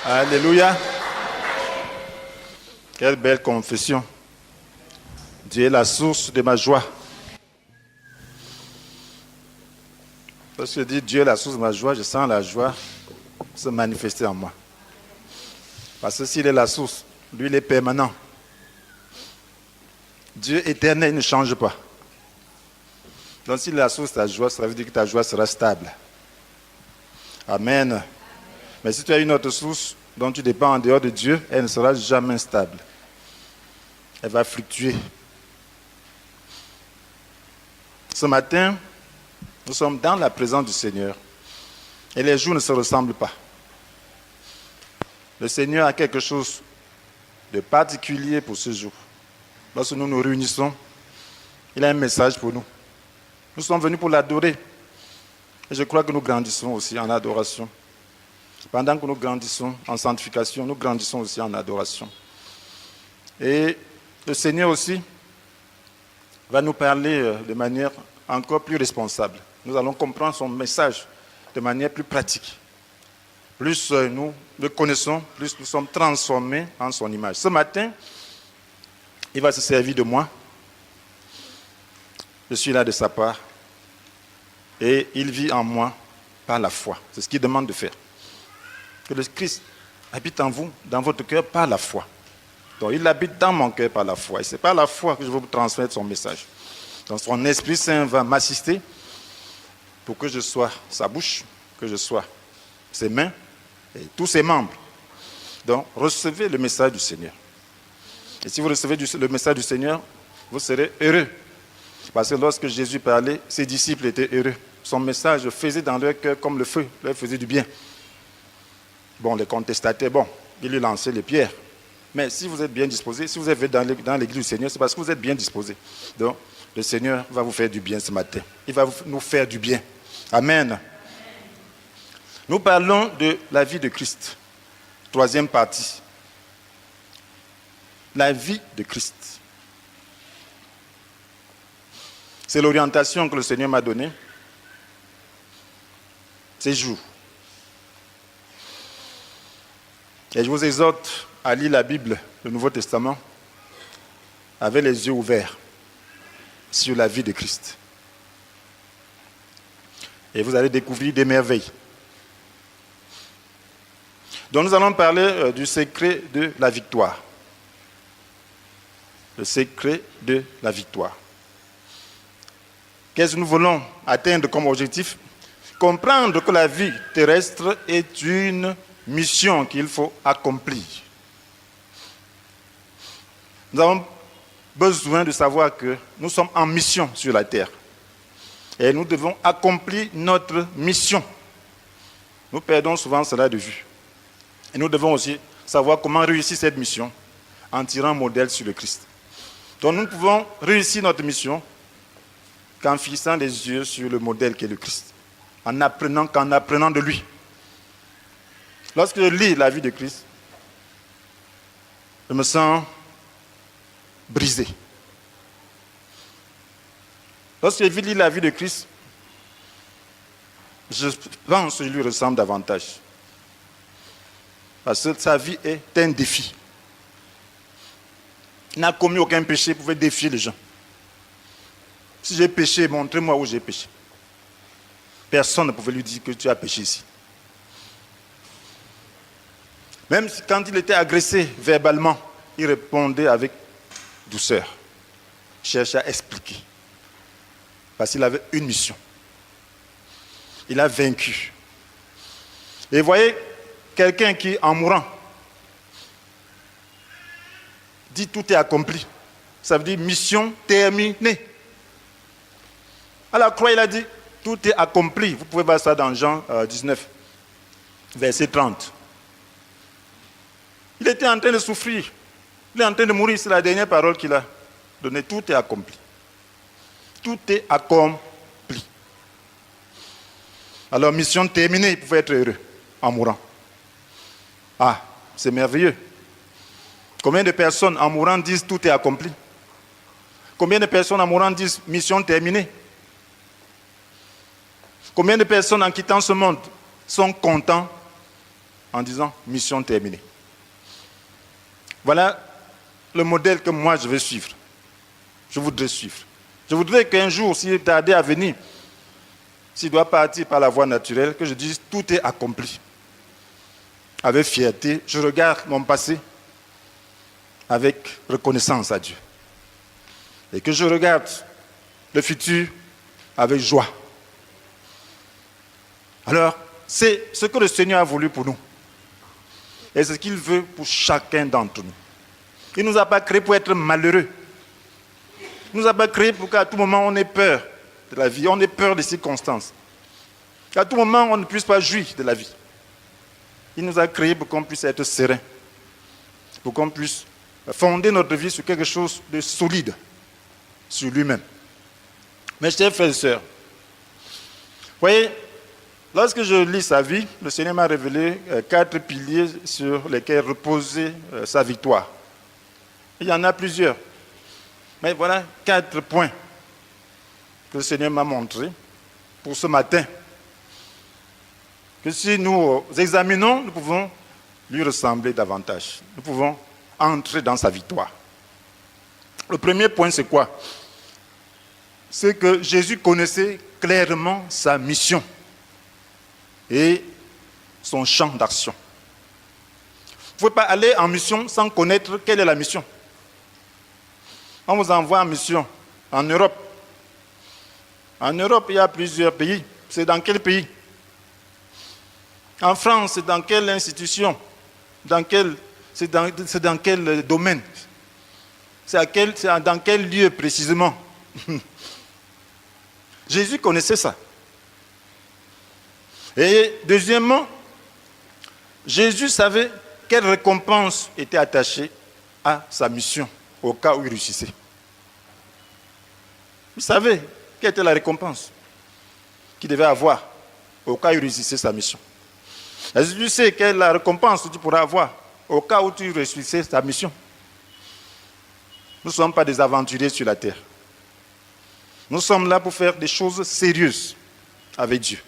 Alléluia. Quelle belle confession. Dieu est la source de ma joie. Lorsque je dis Dieu est la source de ma joie, je sens la joie se manifester en moi. Parce que s'il est la source, lui il est permanent. Dieu éternel ne change pas. Donc s'il est la source de ta joie, ça veut dire que ta joie sera stable. Amen. Mais si tu as une autre source dont tu dépends en dehors de Dieu, elle ne sera jamais stable. Elle va fluctuer. Ce matin, nous sommes dans la présence du Seigneur. Et les jours ne se ressemblent pas. Le Seigneur a quelque chose de particulier pour ce jour. Lorsque nous nous réunissons, il a un message pour nous. Nous sommes venus pour l'adorer. Et je crois que nous grandissons aussi en adoration. Pendant que nous grandissons en sanctification, nous grandissons aussi en adoration. Et le Seigneur aussi va nous parler de manière encore plus responsable. Nous allons comprendre son message de manière plus pratique. Plus nous le connaissons, plus nous sommes transformés en son image. Ce matin, il va se servir de moi. Je suis là de sa part. Et il vit en moi par la foi. C'est ce qu'il demande de faire. Que le Christ habite en vous, dans votre cœur, par la foi. Donc il habite dans mon cœur par la foi. Et c'est par la foi que je veux vous transmettre son message. Donc son Esprit Saint va m'assister pour que je sois sa bouche, que je sois ses mains et tous ses membres. Donc recevez le message du Seigneur. Et si vous recevez le message du Seigneur, vous serez heureux. Parce que lorsque Jésus parlait, ses disciples étaient heureux. Son message faisait dans leur cœur comme le feu, leur faisait du bien. Bon, les contestataires, ils lui lançaient les pierres. Mais si vous êtes bien disposé, si vous êtes dans l'église du Seigneur, c'est parce que vous êtes bien disposé. Donc, le Seigneur va vous faire du bien ce matin. Il va nous faire du bien. Amen. Nous parlons de la vie de Christ. Troisième partie. La vie de Christ. C'est l'orientation que le Seigneur m'a donnée ces jours. Et je vous exhorte à lire la Bible, le Nouveau Testament, avec les yeux ouverts sur la vie de Christ. Et vous allez découvrir des merveilles. Donc nous allons parler du secret de la victoire. Le secret de la victoire. Qu'est-ce que nous voulons atteindre comme objectif? Comprendre que la vie terrestre est une mission qu'il faut accomplir. Nous avons besoin de savoir que nous sommes en mission sur la terre. Et nous devons accomplir notre mission. Nous perdons souvent cela de vue. Et nous devons aussi savoir comment réussir cette mission en tirant un modèle sur le Christ. Donc nous pouvons réussir notre mission qu'en fixant les yeux sur le modèle qui est le Christ. Qu'en apprenant de lui. Lorsque je lis la vie de Christ, je me sens brisé. Lorsque je lis la vie de Christ, je pense que je lui ressemble davantage. Parce que sa vie est un défi. Il n'a commis aucun péché, il pouvait défier les gens. Si j'ai péché, montrez-moi où j'ai péché. Personne ne pouvait lui dire que tu as péché ici. Même quand il était agressé verbalement, il répondait avec douceur. Il cherchait à expliquer. Parce qu'il avait une mission. Il a vaincu. Et vous voyez, quelqu'un qui, en mourant, dit tout est accompli. Ça veut dire mission terminée. À la croix, il a dit tout est accompli. Vous pouvez voir ça dans Jean 19, verset 30. Il était en train de souffrir. Il est en train de mourir. C'est la dernière parole qu'il a donnée. Tout est accompli. Tout est accompli. Alors, mission terminée, il pouvait être heureux en mourant. Ah, c'est merveilleux. Combien de personnes en mourant disent tout est accompli? Combien de personnes en mourant disent mission terminée? Combien de personnes en quittant ce monde sont contents en disant « mission terminée ». Voilà le modèle que moi je vais suivre. Je voudrais suivre. Je voudrais qu'un jour, s'il tardait à venir, s'il doit partir par la voie naturelle, que je dise « tout est accompli ». Avec fierté, je regarde mon passé avec reconnaissance à Dieu. Et que je regarde le futur avec joie. Alors, c'est ce que le Seigneur a voulu pour nous. Et c'est ce qu'il veut pour chacun d'entre nous. Il ne nous a pas créés pour être malheureux. Il ne nous a pas créés pour qu'à tout moment on ait peur de la vie, on ait peur des circonstances. Qu'à tout moment on ne puisse pas jouir de la vie. Il nous a créés pour qu'on puisse être serein, pour qu'on puisse fonder notre vie sur quelque chose de solide, sur lui-même. Mes chers frères et sœurs, vous voyez, lorsque je lis sa vie, le Seigneur m'a révélé 4 piliers sur lesquels reposait sa victoire. Il y en a plusieurs. Mais voilà 4 points que le Seigneur m'a montré pour ce matin. Que si nous examinons, nous pouvons lui ressembler davantage. Nous pouvons entrer dans sa victoire. Le premier point, c'est quoi? C'est que Jésus connaissait clairement sa mission et son champ d'action. Vous ne pouvez pas aller en mission sans connaître quelle est la mission. On vous envoie en mission en Europe. En Europe, il y a plusieurs pays. C'est dans quel pays? En France, c'est dans quelle institution? C'est dans quel domaine? C'est dans quel lieu précisément? Jésus connaissait ça. Et deuxièmement, Jésus savait quelle récompense était attachée à sa mission au cas où il réussissait. Il savait quelle était la récompense qu'il devait avoir au cas où il réussissait sa mission. Jésus sait quelle est la récompense que tu pourras avoir au cas où tu réussissais ta mission. Nous ne sommes pas des aventuriers sur la terre. Nous sommes là pour faire des choses sérieuses avec Dieu.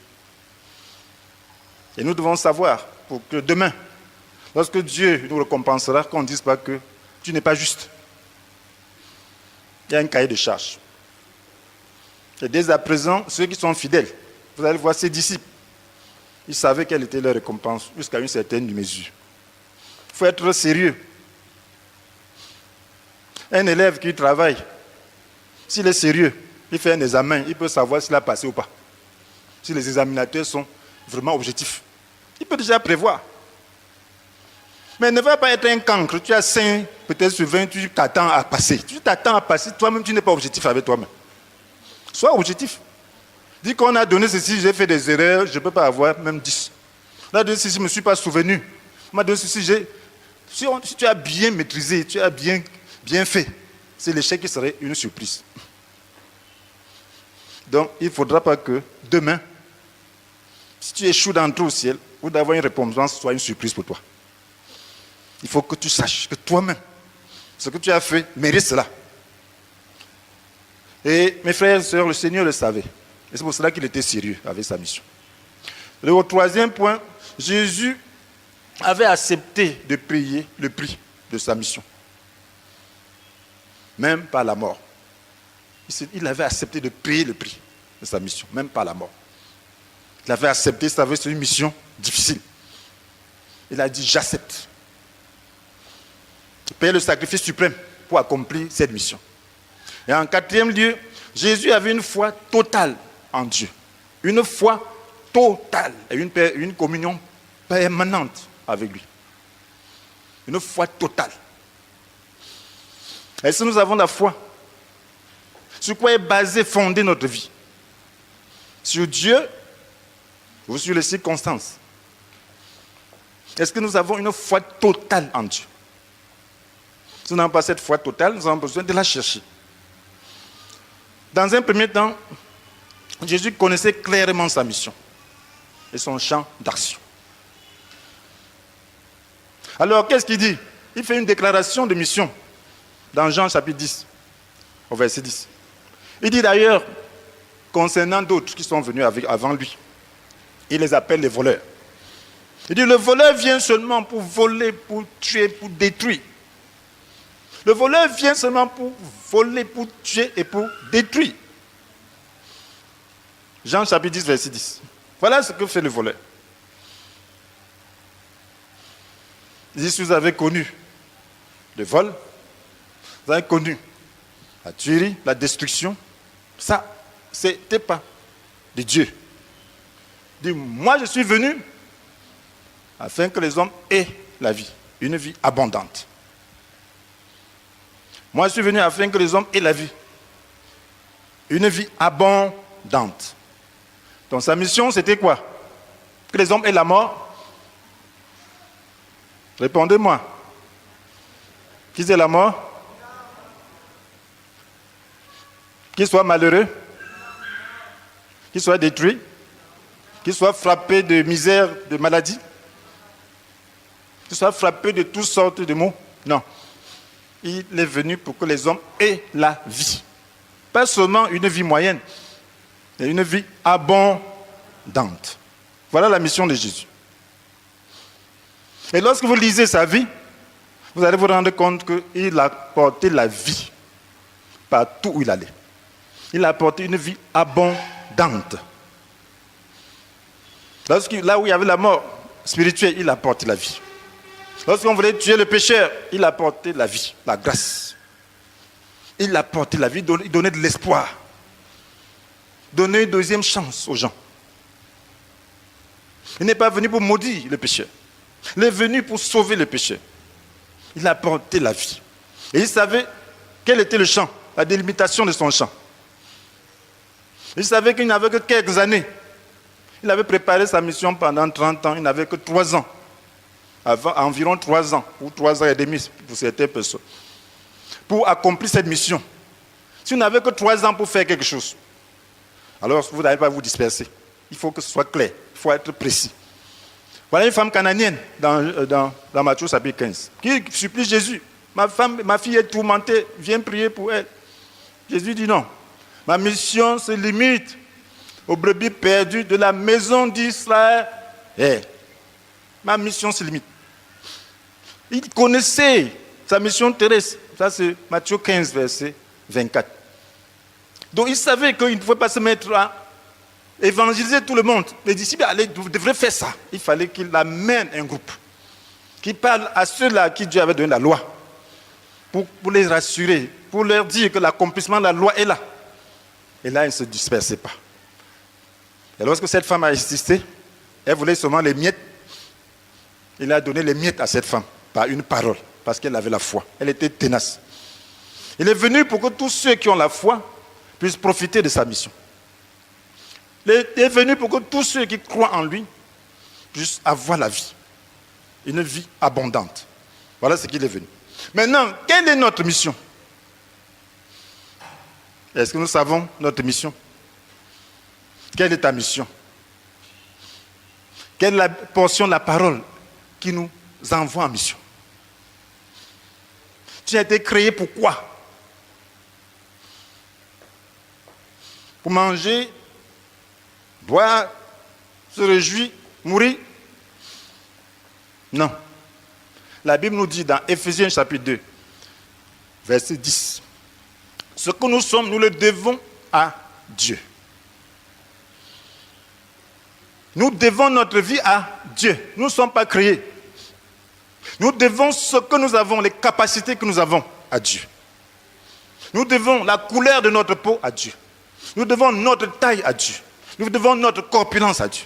Et nous devons savoir pour que demain, lorsque Dieu nous récompensera, qu'on ne dise pas que tu n'es pas juste. Il y a un cahier de charges. Et dès à présent, ceux qui sont fidèles, vous allez voir ses disciples, ils savaient quelle était leur récompense jusqu'à une certaine mesure. Il faut être sérieux. Un élève qui travaille, s'il est sérieux, il fait un examen, il peut savoir s'il a passé ou pas. Si les examinateurs sont vraiment objectifs, il peut déjà prévoir. Mais ne va pas être un cancre, tu as 5, peut-être sur 20, tu t'attends à passer. Tu t'attends à passer, toi-même tu n'es pas objectif avec toi-même. Sois objectif. Dis qu'on a donné ceci, j'ai fait des erreurs, je ne peux pas avoir même 10. On a donné ceci, je ne me suis pas souvenu. On m'a donné ceci, si tu as bien maîtrisé, tu as bien fait, c'est l'échec qui serait une surprise. Donc, il ne faudra pas que demain, si tu échoues d'entrer au ciel, ou d'avoir une récompense, soit une surprise pour toi. Il faut que tu saches que toi-même, ce que tu as fait mérite cela. Et mes frères et sœurs, le Seigneur le savait. Et c'est pour cela qu'il était sérieux avec sa mission. Le troisième point, Jésus avait accepté de payer le prix de sa mission. Même par la mort. Il avait accepté de payer le prix de sa mission, même par la mort. Il avait accepté, ça avait été une mission difficile. Il a dit, j'accepte. Payer le sacrifice suprême pour accomplir cette mission. Et en quatrième lieu, Jésus avait une foi totale en Dieu. Une foi totale et une communion permanente avec lui. Une foi totale. Et si nous avons la foi, sur quoi est basée, fondée notre vie? Sur Dieu ou sur les circonstances? Est-ce que nous avons une foi totale en Dieu? Si nous n'avons pas cette foi totale, nous avons besoin de la chercher. Dans un premier temps, Jésus connaissait clairement sa mission et son champ d'action. Alors, qu'est-ce qu'il dit? Il fait une déclaration de mission dans Jean chapitre 10, au verset 10. Il dit d'ailleurs, concernant d'autres qui sont venus avant lui, il les appelle les voleurs. Il dit, le voleur vient seulement pour voler, pour tuer, pour détruire. Le voleur vient seulement pour voler, pour tuer et pour détruire. Jean chapitre 10, verset 10. Voilà ce que fait le voleur. Il dit, si vous avez connu le vol, vous avez connu la tuerie, la destruction, ça, c'était pas de Dieu. Il dit, moi je suis venu afin que les hommes aient la vie, une vie abondante. Moi je suis venu afin que les hommes aient la vie, une vie abondante. Donc sa mission c'était quoi? Que les hommes aient la mort? Répondez-moi. Qu'ils aient la mort? Qu'ils soient malheureux? Qu'ils soient détruits? Qu'ils soient frappés de misère, de maladie? Qu'ils soient frappés de toutes sortes de maux? Non. Il est venu pour que les hommes aient la vie. Pas seulement une vie moyenne, mais une vie abondante. Voilà la mission de Jésus. Et lorsque vous lisez sa vie, vous allez vous rendre compte qu'il a porté la vie partout où il allait. Il a apporté une vie abondante. Là où il y avait la mort spirituelle, il a apporté la vie. Lorsqu'on voulait tuer le pécheur, il a apporté la vie, la grâce. Il a apporté la vie, il donnait de l'espoir. Donnait une deuxième chance aux gens. Il n'est pas venu pour maudire le pécheur. Il est venu pour sauver le pécheur. Il a apporté la vie. Et il savait quel était le champ, la délimitation de son champ. Il savait qu'il n'avait que quelques années. Il avait préparé sa mission pendant 30 ans. Il n'avait que 3 ans. Environ 3 ans, ou 3 ans et demi pour certaines personnes. Pour accomplir cette mission. Si vous n'avez que 3 ans pour faire quelque chose, alors vous n'allez pas vous disperser. Il faut que ce soit clair. Il faut être précis. Voilà une femme cananienne dans Matthieu chapitre 15 qui supplie Jésus. Ma fille est tourmentée, viens prier pour elle. Jésus dit non. Ma mission se limite aux brebis perdues de la maison d'Israël. Ma mission se limite. Il connaissait sa mission terrestre. Ça c'est Matthieu 15, verset 24. Donc il savait qu'il ne pouvait pas se mettre à évangéliser tout le monde. Les disciples devraient faire ça. Il fallait qu'il amène un groupe qui parle à ceux-là à qui Dieu avait donné la loi pour les rassurer, pour leur dire que l'accomplissement de la loi est là. Et là, ils ne se dispersaient pas. Et lorsque cette femme a insisté, elle voulait seulement les miettes. Il a donné les miettes à cette femme par une parole, parce qu'elle avait la foi. Elle était tenace. Il est venu pour que tous ceux qui ont la foi puissent profiter de sa mission. Il est venu pour que tous ceux qui croient en lui puissent avoir la vie. Une vie abondante. Voilà ce qu'il est venu. Maintenant, quelle est notre mission? Est-ce que nous savons notre mission? Quelle est ta mission? Quelle est la portion de la parole qui nous envoie en mission? Tu as été créé pour quoi? Pour manger, boire, se réjouir, mourir? Non. La Bible nous dit dans Éphésiens chapitre 2, verset 10, ce que nous sommes, nous le devons à Dieu. Nous devons notre vie à Dieu. Nous ne sommes pas créés. Nous devons ce que nous avons, les capacités que nous avons à Dieu. Nous devons la couleur de notre peau à Dieu. Nous devons notre taille à Dieu. Nous devons notre corpulence à Dieu.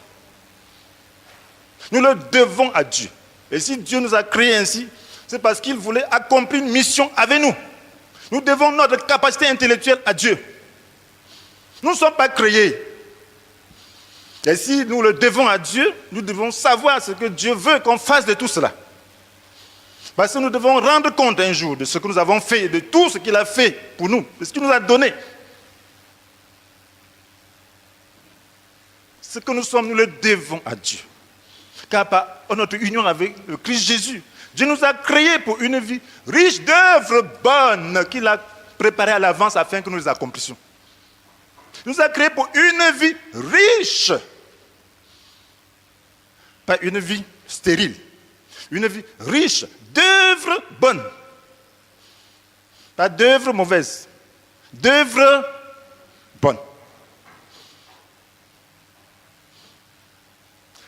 Nous le devons à Dieu. Et si Dieu nous a créés ainsi, c'est parce qu'il voulait accomplir une mission avec nous. Nous devons notre capacité intellectuelle à Dieu. Nous ne sommes pas créés. Et si nous le devons à Dieu, nous devons savoir ce que Dieu veut qu'on fasse de tout cela. Parce que nous devons rendre compte un jour de ce que nous avons fait, de tout ce qu'il a fait pour nous, de ce qu'il nous a donné. Ce que nous sommes, nous le devons à Dieu. Car par notre union avec le Christ Jésus, Dieu nous a créés pour une vie riche d'œuvres bonnes qu'il a préparées à l'avance afin que nous les accomplissions. Il nous a créés pour une vie riche. Pas une vie stérile. Une vie riche d'œuvres bonnes. Pas d'œuvres mauvaises. D'œuvres bonnes.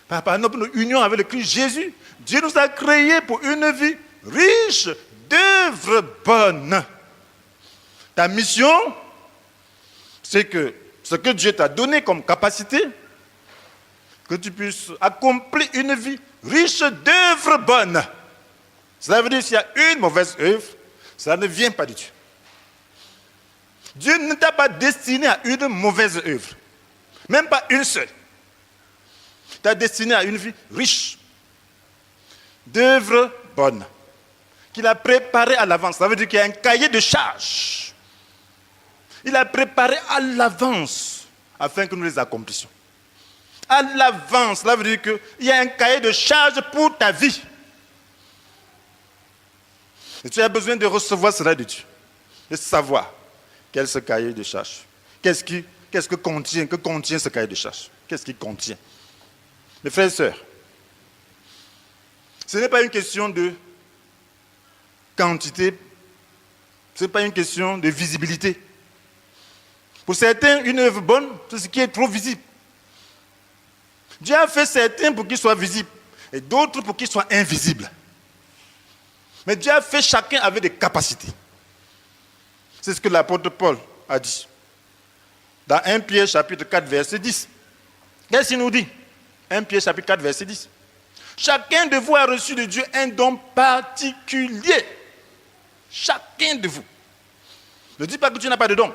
Par notre union avec le Christ Jésus, Dieu nous a créés pour une vie riche d'œuvres bonnes. Ta mission, c'est que ce que Dieu t'a donné comme capacité, que tu puisses accomplir une vie riche d'œuvres bonnes. Cela veut dire s'il y a une mauvaise œuvre, ça ne vient pas de Dieu. Dieu ne t'a pas destiné à une mauvaise œuvre. Même pas une seule. Il t'a destiné à une vie riche d'œuvres bonnes. Qu'il a préparé à l'avance. Ça veut dire qu'il y a un cahier de charges. Il a préparé à l'avance afin que nous les accomplissions. À l'avance, cela veut dire qu'il y a un cahier de charges pour ta vie. Et tu as besoin de recevoir cela de Dieu. De savoir quel est ce cahier de charges. Qu'est-ce que contient ce cahier de charges? Qu'est-ce qu'il contient? Mes frères et sœurs, ce n'est pas une question de quantité, ce n'est pas une question de visibilité. Pour certains, une œuvre bonne, c'est ce qui est trop visible. Dieu a fait certains pour qu'ils soient visibles et d'autres pour qu'ils soient invisibles. Mais Dieu a fait chacun avec des capacités. C'est ce que l'apôtre Paul a dit. Dans 1 Pierre chapitre 4, verset 10. Qu'est-ce qu'il nous dit? 1 Pierre chapitre 4, verset 10. Chacun de vous a reçu de Dieu un don particulier. Chacun de vous. Ne dis pas que tu n'as pas de don.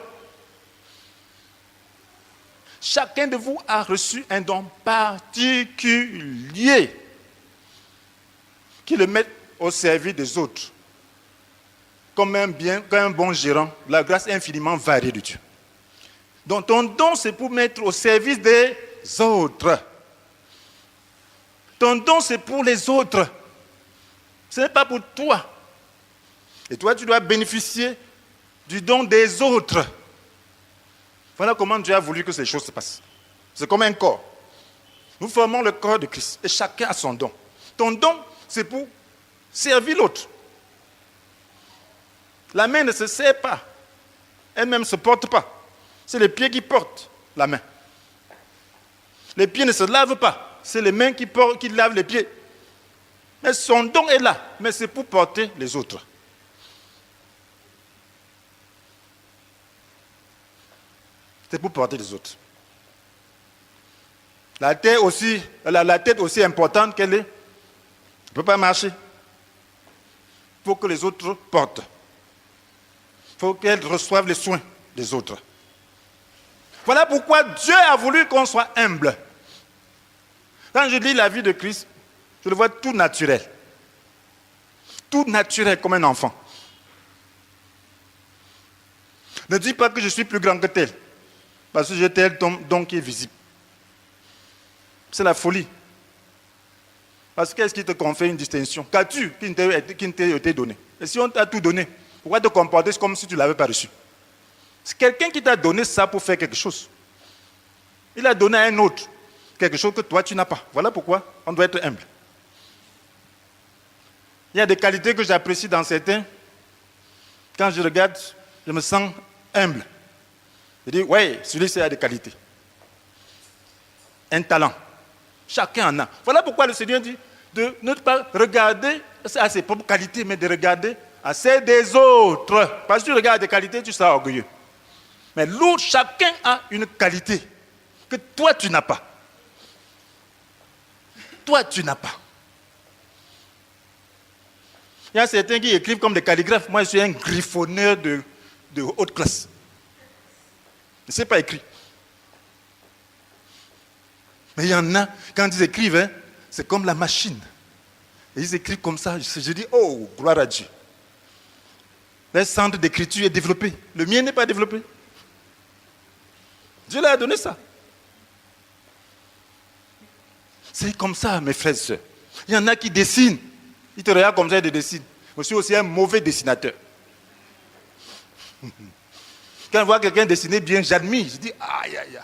Chacun de vous a reçu un don particulier qui le met au service des autres. Comme un bon gérant, la grâce infiniment variée de Dieu. Donc ton don, c'est pour mettre au service des autres. Ton don, c'est pour les autres. Ce n'est pas pour toi. Et toi, tu dois bénéficier du don des autres. Voilà comment Dieu a voulu que ces choses se passent. C'est comme un corps. Nous formons le corps de Christ et chacun a son don. Ton don, c'est pour servir l'autre. La main ne se sert pas. Elle-même ne se porte pas. C'est les pieds qui portent la main. Les pieds ne se lavent pas. C'est les mains qui lavent les pieds. Mais son don est là. Mais c'est pour porter les autres. C'est pour porter les autres. La tête aussi importante qu'elle est, ne peut pas marcher. Il faut que les autres portent. Il faut qu'elle reçoive les soins des autres. Voilà pourquoi Dieu a voulu qu'on soit humble. Quand je lis la vie de Christ, je le vois tout naturel. Tout naturel comme un enfant. Ne dis pas que je suis plus grand que tel. Parce que j'ai tel don qui est visible. C'est la folie. Parce que qu'est-ce qui te confère une distinction? Qu'as-tu qui ne t'a été donné? Et si on t'a tout donné, pourquoi te comporter comme si tu ne l'avais pas reçu? C'est quelqu'un qui t'a donné ça pour faire quelque chose. Il a donné à un autre quelque chose que toi tu n'as pas. Voilà pourquoi on doit être humble. Il y a des qualités que j'apprécie dans certains. Quand je regarde, je me sens humble. Je dis, ouais, celui-ci a des qualités. Un talent. Chacun en a. Voilà pourquoi le Seigneur dit de ne pas regarder à ses propres qualités, mais de regarder à celles des autres. Parce que tu regardes des qualités, tu seras orgueilleux. Mais l'autre, chacun a une qualité que toi, tu n'as pas. Toi, tu n'as pas. Il y a certains qui écrivent comme des calligraphes. Moi, je suis un griffonneur de haute classe. Je ne sais pas écrire. Mais il y en a, quand ils écrivent, hein, c'est comme la machine. Et ils écrivent comme ça. Je dis, oh, gloire à Dieu. Le centre d'écriture est développé. Le mien n'est pas développé. Dieu leur a donné ça. C'est comme ça, mes frères et sœurs. Il y en a qui dessinent. Ils te regardent comme ça, ils te dessinent. Je suis aussi un mauvais dessinateur. Quand je vois quelqu'un dessiner bien, j'admire. Je dis, aïe, aïe, aïe.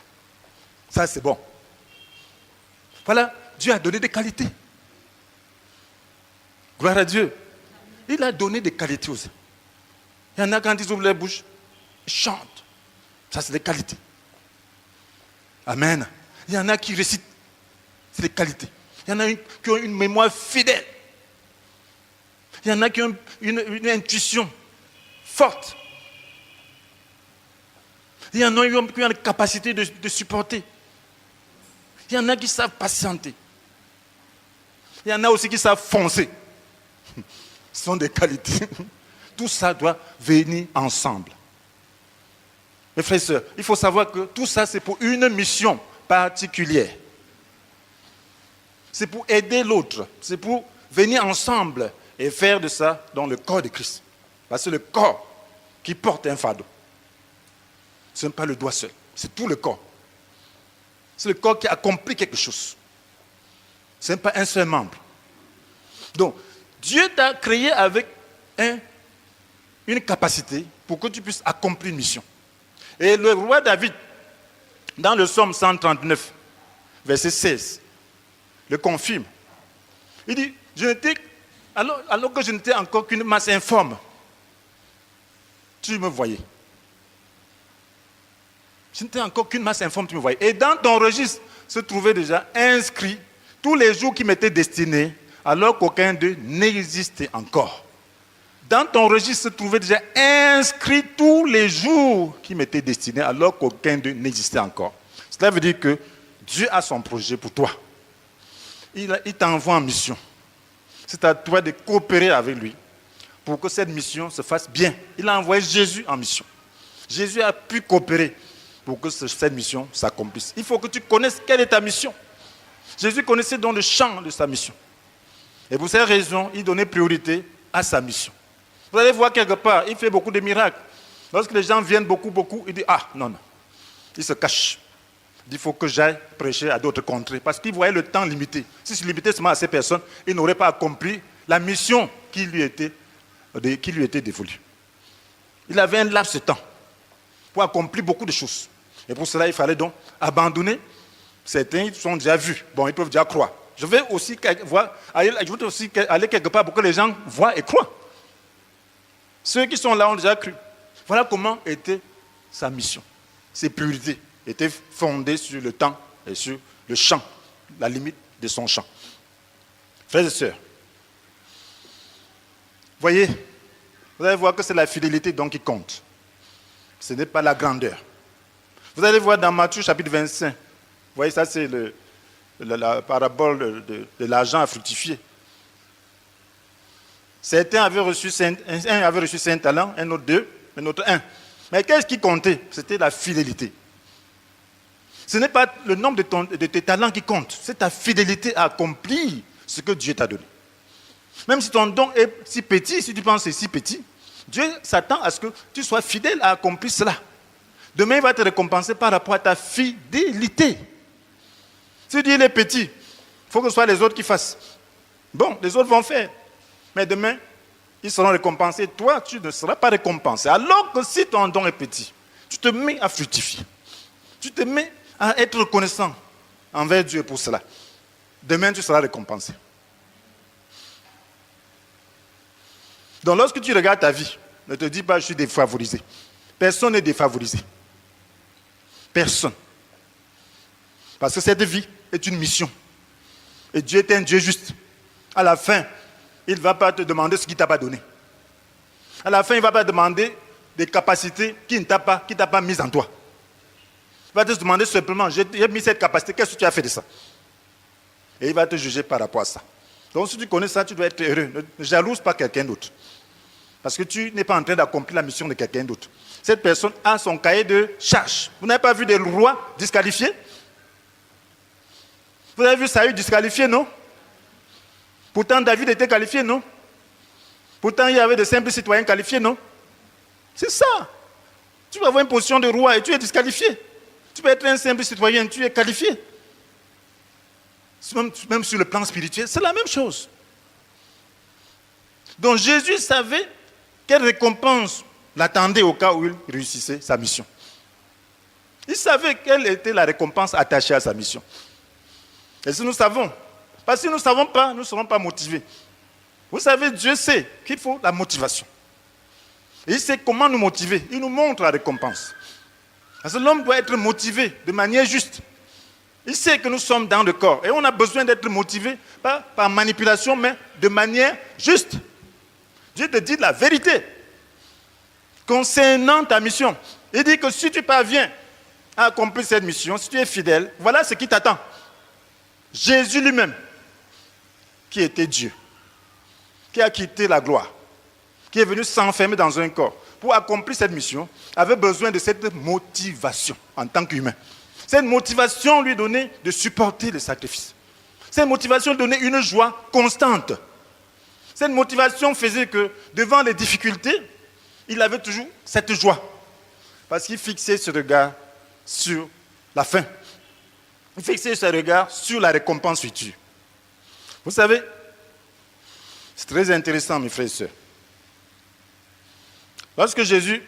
Ça, c'est bon. Voilà, Dieu a donné des qualités. Gloire à Dieu. Il a donné des qualités aux hommes. Il y en a quand ils ouvrent leur bouche, ils chantent. Ça, c'est des qualités. Amen. Il y en a qui récitent. C'est des qualités. Il y en a qui ont une mémoire fidèle. Il y en a qui ont une intuition forte. Il y en a qui ont la capacité de supporter. Il y en a qui savent patienter. Il y en a aussi qui savent foncer. Ce sont des qualités. Tout ça doit venir ensemble. Mes frères et sœurs, il faut savoir que tout ça, c'est pour une mission particulière. C'est pour aider l'autre. C'est pour venir ensemble et faire de ça dans le corps de Christ. Parce que c'est le corps qui porte un fardeau. Ce n'est pas le doigt seul, c'est tout le corps. C'est le corps qui accomplit quelque chose. Ce n'est pas un seul membre. Donc, Dieu t'a créé avec une capacité pour que tu puisses accomplir une mission. Et le roi David, dans le psaume 139, verset 16, le confirme. Il dit, alors que je n'étais encore qu'une masse informe, tu me voyais. Je n'étais encore qu'une masse informe, tu me voyais. Et dans ton registre se trouvaient déjà inscrits tous les jours qui m'étaient destinés, alors qu'aucun d'eux n'existait encore. Dans ton registre se trouvaient déjà inscrits tous les jours qui m'étaient destinés, alors qu'aucun d'eux n'existait encore. Cela veut dire que Dieu a son projet pour toi. Il t'envoie en mission. C'est à toi de coopérer avec lui pour que cette mission se fasse bien. Il a envoyé Jésus en mission. Jésus a pu coopérer pour que cette mission s'accomplisse. Il faut que tu connaisses quelle est ta mission. Jésus connaissait donc le champ de sa mission. Et pour cette raison, il donnait priorité à sa mission. Vous allez voir quelque part, il fait beaucoup de miracles. Lorsque les gens viennent beaucoup, il dit, ah, non. Il se cache. Il faut que j'aille prêcher à d'autres contrées. Parce qu'il voyait le temps limité. Si se limitait seulement à ces personnes, il n'aurait pas accompli la mission qui lui était dévolue. Il avait un laps de temps pour accomplir beaucoup de choses. Et pour cela, il fallait donc abandonner. Certains ils sont déjà vus. Bon, ils peuvent déjà croire. Je vais aussi aller quelque part pour que les gens voient et croient. Ceux qui sont là ont déjà cru. Voilà comment était sa mission. Ses priorités étaient fondées sur le temps et sur le champ, la limite de son champ. Frères et sœurs, voyez, vous allez voir que c'est la fidélité donc qui compte. Ce n'est pas la grandeur. Vous allez voir dans Matthieu chapitre 25, vous voyez ça c'est la parabole de l'argent à fructifier. Certains avaient reçu 5 talents, un autre 2, un autre 1. Mais qu'est-ce qui comptait? C'était la fidélité. Ce n'est pas le nombre de tes talents qui compte, c'est ta fidélité à accomplir ce que Dieu t'a donné. Même si ton don est si petit, si tu penses que c'est si petit, Dieu s'attend à ce que tu sois fidèle à accomplir cela. Demain, il va te récompenser par rapport à ta fidélité. Si Dieu est petit, il faut que ce soit les autres qui fassent. Bon, les autres vont faire. Mais demain, ils seront récompensés. Toi, tu ne seras pas récompensé. Alors que si ton don est petit, tu te mets à fructifier. Tu te mets à être reconnaissant envers Dieu pour cela. Demain, tu seras récompensé. Donc, lorsque tu regardes ta vie, ne te dis pas je suis défavorisé. Personne n'est défavorisé. Personne. Parce que cette vie est une mission. Et Dieu est un Dieu juste. À la fin, il ne va pas te demander ce qu'il ne t'a pas donné. À la fin, il ne va pas te demander des capacités qu'il ne t'a pas mises en toi. Il va te demander simplement, j'ai mis cette capacité, qu'est-ce que tu as fait de ça? Et il va te juger par rapport à ça. Donc si tu connais ça, tu dois être heureux. Ne jalouse pas quelqu'un d'autre. Parce que tu n'es pas en train d'accomplir la mission de quelqu'un d'autre. Cette personne a son cahier de charges. Vous n'avez pas vu des rois disqualifiés? Vous avez vu Saül disqualifié, non? Pourtant, David était qualifié, non? Pourtant, il y avait de simples citoyens qualifiés, non? C'est ça. Tu vas avoir une position de roi et tu es disqualifié. Tu peux être un simple citoyen, tu es qualifié. Même sur le plan spirituel, c'est la même chose. Donc Jésus savait quelle récompense l'attendait au cas où il réussissait sa mission. Il savait quelle était la récompense attachée à sa mission. Et si nous savons, parce que si nous ne savons pas, nous ne serons pas motivés. Vous savez, Dieu sait qu'il faut la motivation. Et il sait comment nous motiver. Il nous montre la récompense. Parce que l'homme doit être motivé de manière juste. Il sait que nous sommes dans le corps. Et on a besoin d'être motivé, pas par manipulation, mais de manière juste. Dieu te dit la vérité concernant ta mission. Il dit que si tu parviens à accomplir cette mission, si tu es fidèle, voilà ce qui t'attend. Jésus lui-même, qui était Dieu, qui a quitté la gloire, qui est venu s'enfermer dans un corps pour accomplir cette mission, avait besoin de cette motivation en tant qu'humain. Cette motivation lui donnait de supporter le sacrifice. Cette motivation donnait une joie constante. Cette motivation faisait que, devant les difficultés, il avait toujours cette joie. Parce qu'il fixait ce regard sur la fin. Il fixait ce regard sur la récompense future. Vous savez, c'est très intéressant, mes frères et sœurs. Lorsque Jésus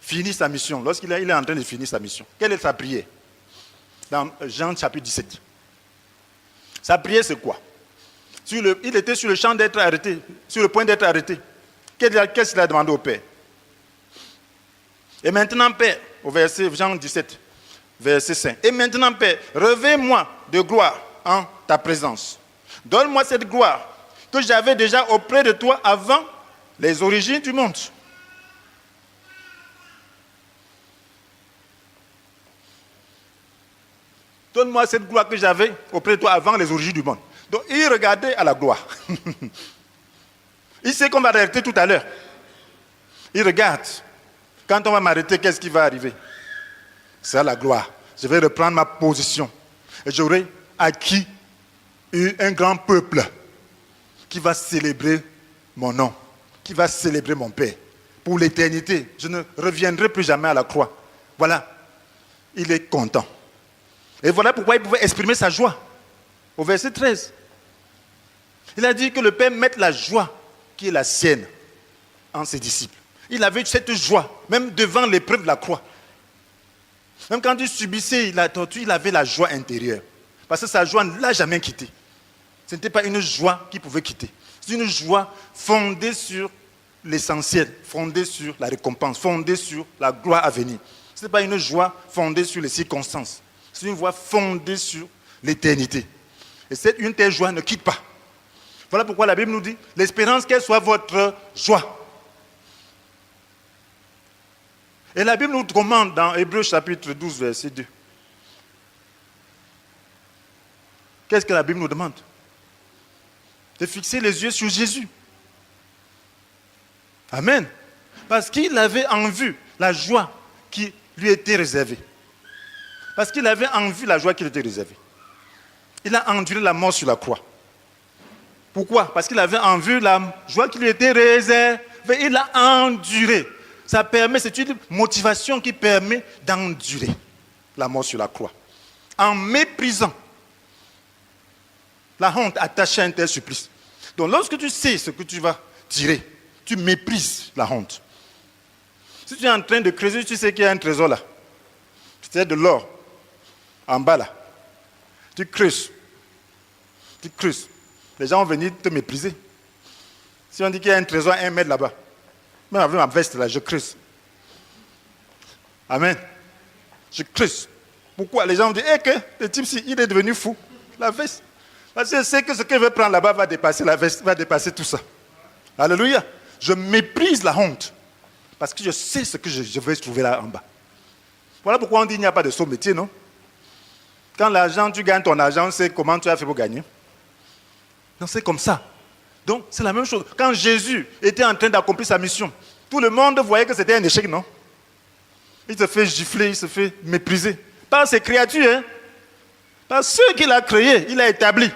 finit sa mission, lorsqu'il est en train de finir sa mission, quelle est sa prière? Dans Jean chapitre 17. Sa prière, c'est quoi? Il était sur le champ d'être arrêté, sur le point d'être arrêté. Qu'est-ce qu'il a demandé au Père? Et maintenant, Père, au verset Jean 17, verset 5. Et maintenant, Père, revêt-moi de gloire en ta présence. Donne-moi cette gloire que j'avais déjà auprès de toi avant les origines du monde. Donne-moi cette gloire que j'avais auprès de toi avant les origines du monde. Donc, il regardait à la gloire. Il sait qu'on va arrêter tout à l'heure. Il regarde. Quand on va m'arrêter, qu'est-ce qui va arriver? C'est la gloire. Je vais reprendre ma position. Et j'aurai acquis un grand peuple qui va célébrer mon nom, qui va célébrer mon Père. Pour l'éternité, je ne reviendrai plus jamais à la croix. Voilà. Il est content. Et voilà pourquoi il pouvait exprimer sa joie. Au verset 13. Il a dit que le Père mette la joie qui est la sienne en ses disciples. Il avait cette joie, même devant l'épreuve de la croix. Même quand il subissait la torture, il avait la joie intérieure. Parce que sa joie ne l'a jamais quitté. Ce n'était pas une joie qu'il pouvait quitter. C'est une joie fondée sur l'essentiel, fondée sur la récompense, fondée sur la gloire à venir. Ce n'est pas une joie fondée sur les circonstances. C'est une joie fondée sur l'éternité. Et une telle joie ne quitte pas. Voilà pourquoi la Bible nous dit, l'espérance qu'elle soit votre joie. Et la Bible nous commande dans Hébreux chapitre 12, verset 2. Qu'est-ce que la Bible nous demande? De fixer les yeux sur Jésus. Amen. Parce qu'il avait en vue la joie qui lui était réservée. Parce qu'il avait en vue la joie qui lui était réservée. Il a enduré la mort sur la croix. Pourquoi? Parce qu'il avait en vue la joie qui lui était réservée. Il a enduré. Ça permet, c'est une motivation qui permet d'endurer la mort sur la croix. En méprisant la honte attachée à un tel supplice. Donc lorsque tu sais ce que tu vas tirer, tu méprises la honte. Si tu es en train de creuser, tu sais qu'il y a un trésor là. C'est de l'or. En bas là. Tu creuses. Tu creuses. Les gens vont venir te mépriser. Si on dit qu'il y a un trésor à 1 mètre là-bas, même avec ma veste là, je creuse. Amen. Je creuse. Pourquoi? Les gens vont dire, que le type, il est devenu fou. La veste. Parce que je sais que ce qu'il veut prendre là-bas va dépasser la veste, va dépasser tout ça. Alléluia. Je méprise la honte. Parce que je sais ce que je vais trouver là en bas. Voilà pourquoi on dit qu'il n'y a pas de saut métier, non? Quand l'argent, tu gagnes ton argent, c'est comment tu as fait pour gagner. Non, c'est comme ça. Donc, c'est la même chose. Quand Jésus était en train d'accomplir sa mission, tout le monde voyait que c'était un échec, non? Il se fait gifler, il se fait mépriser. Par ses créatures, hein? Par ceux qu'il a créés, il a établi.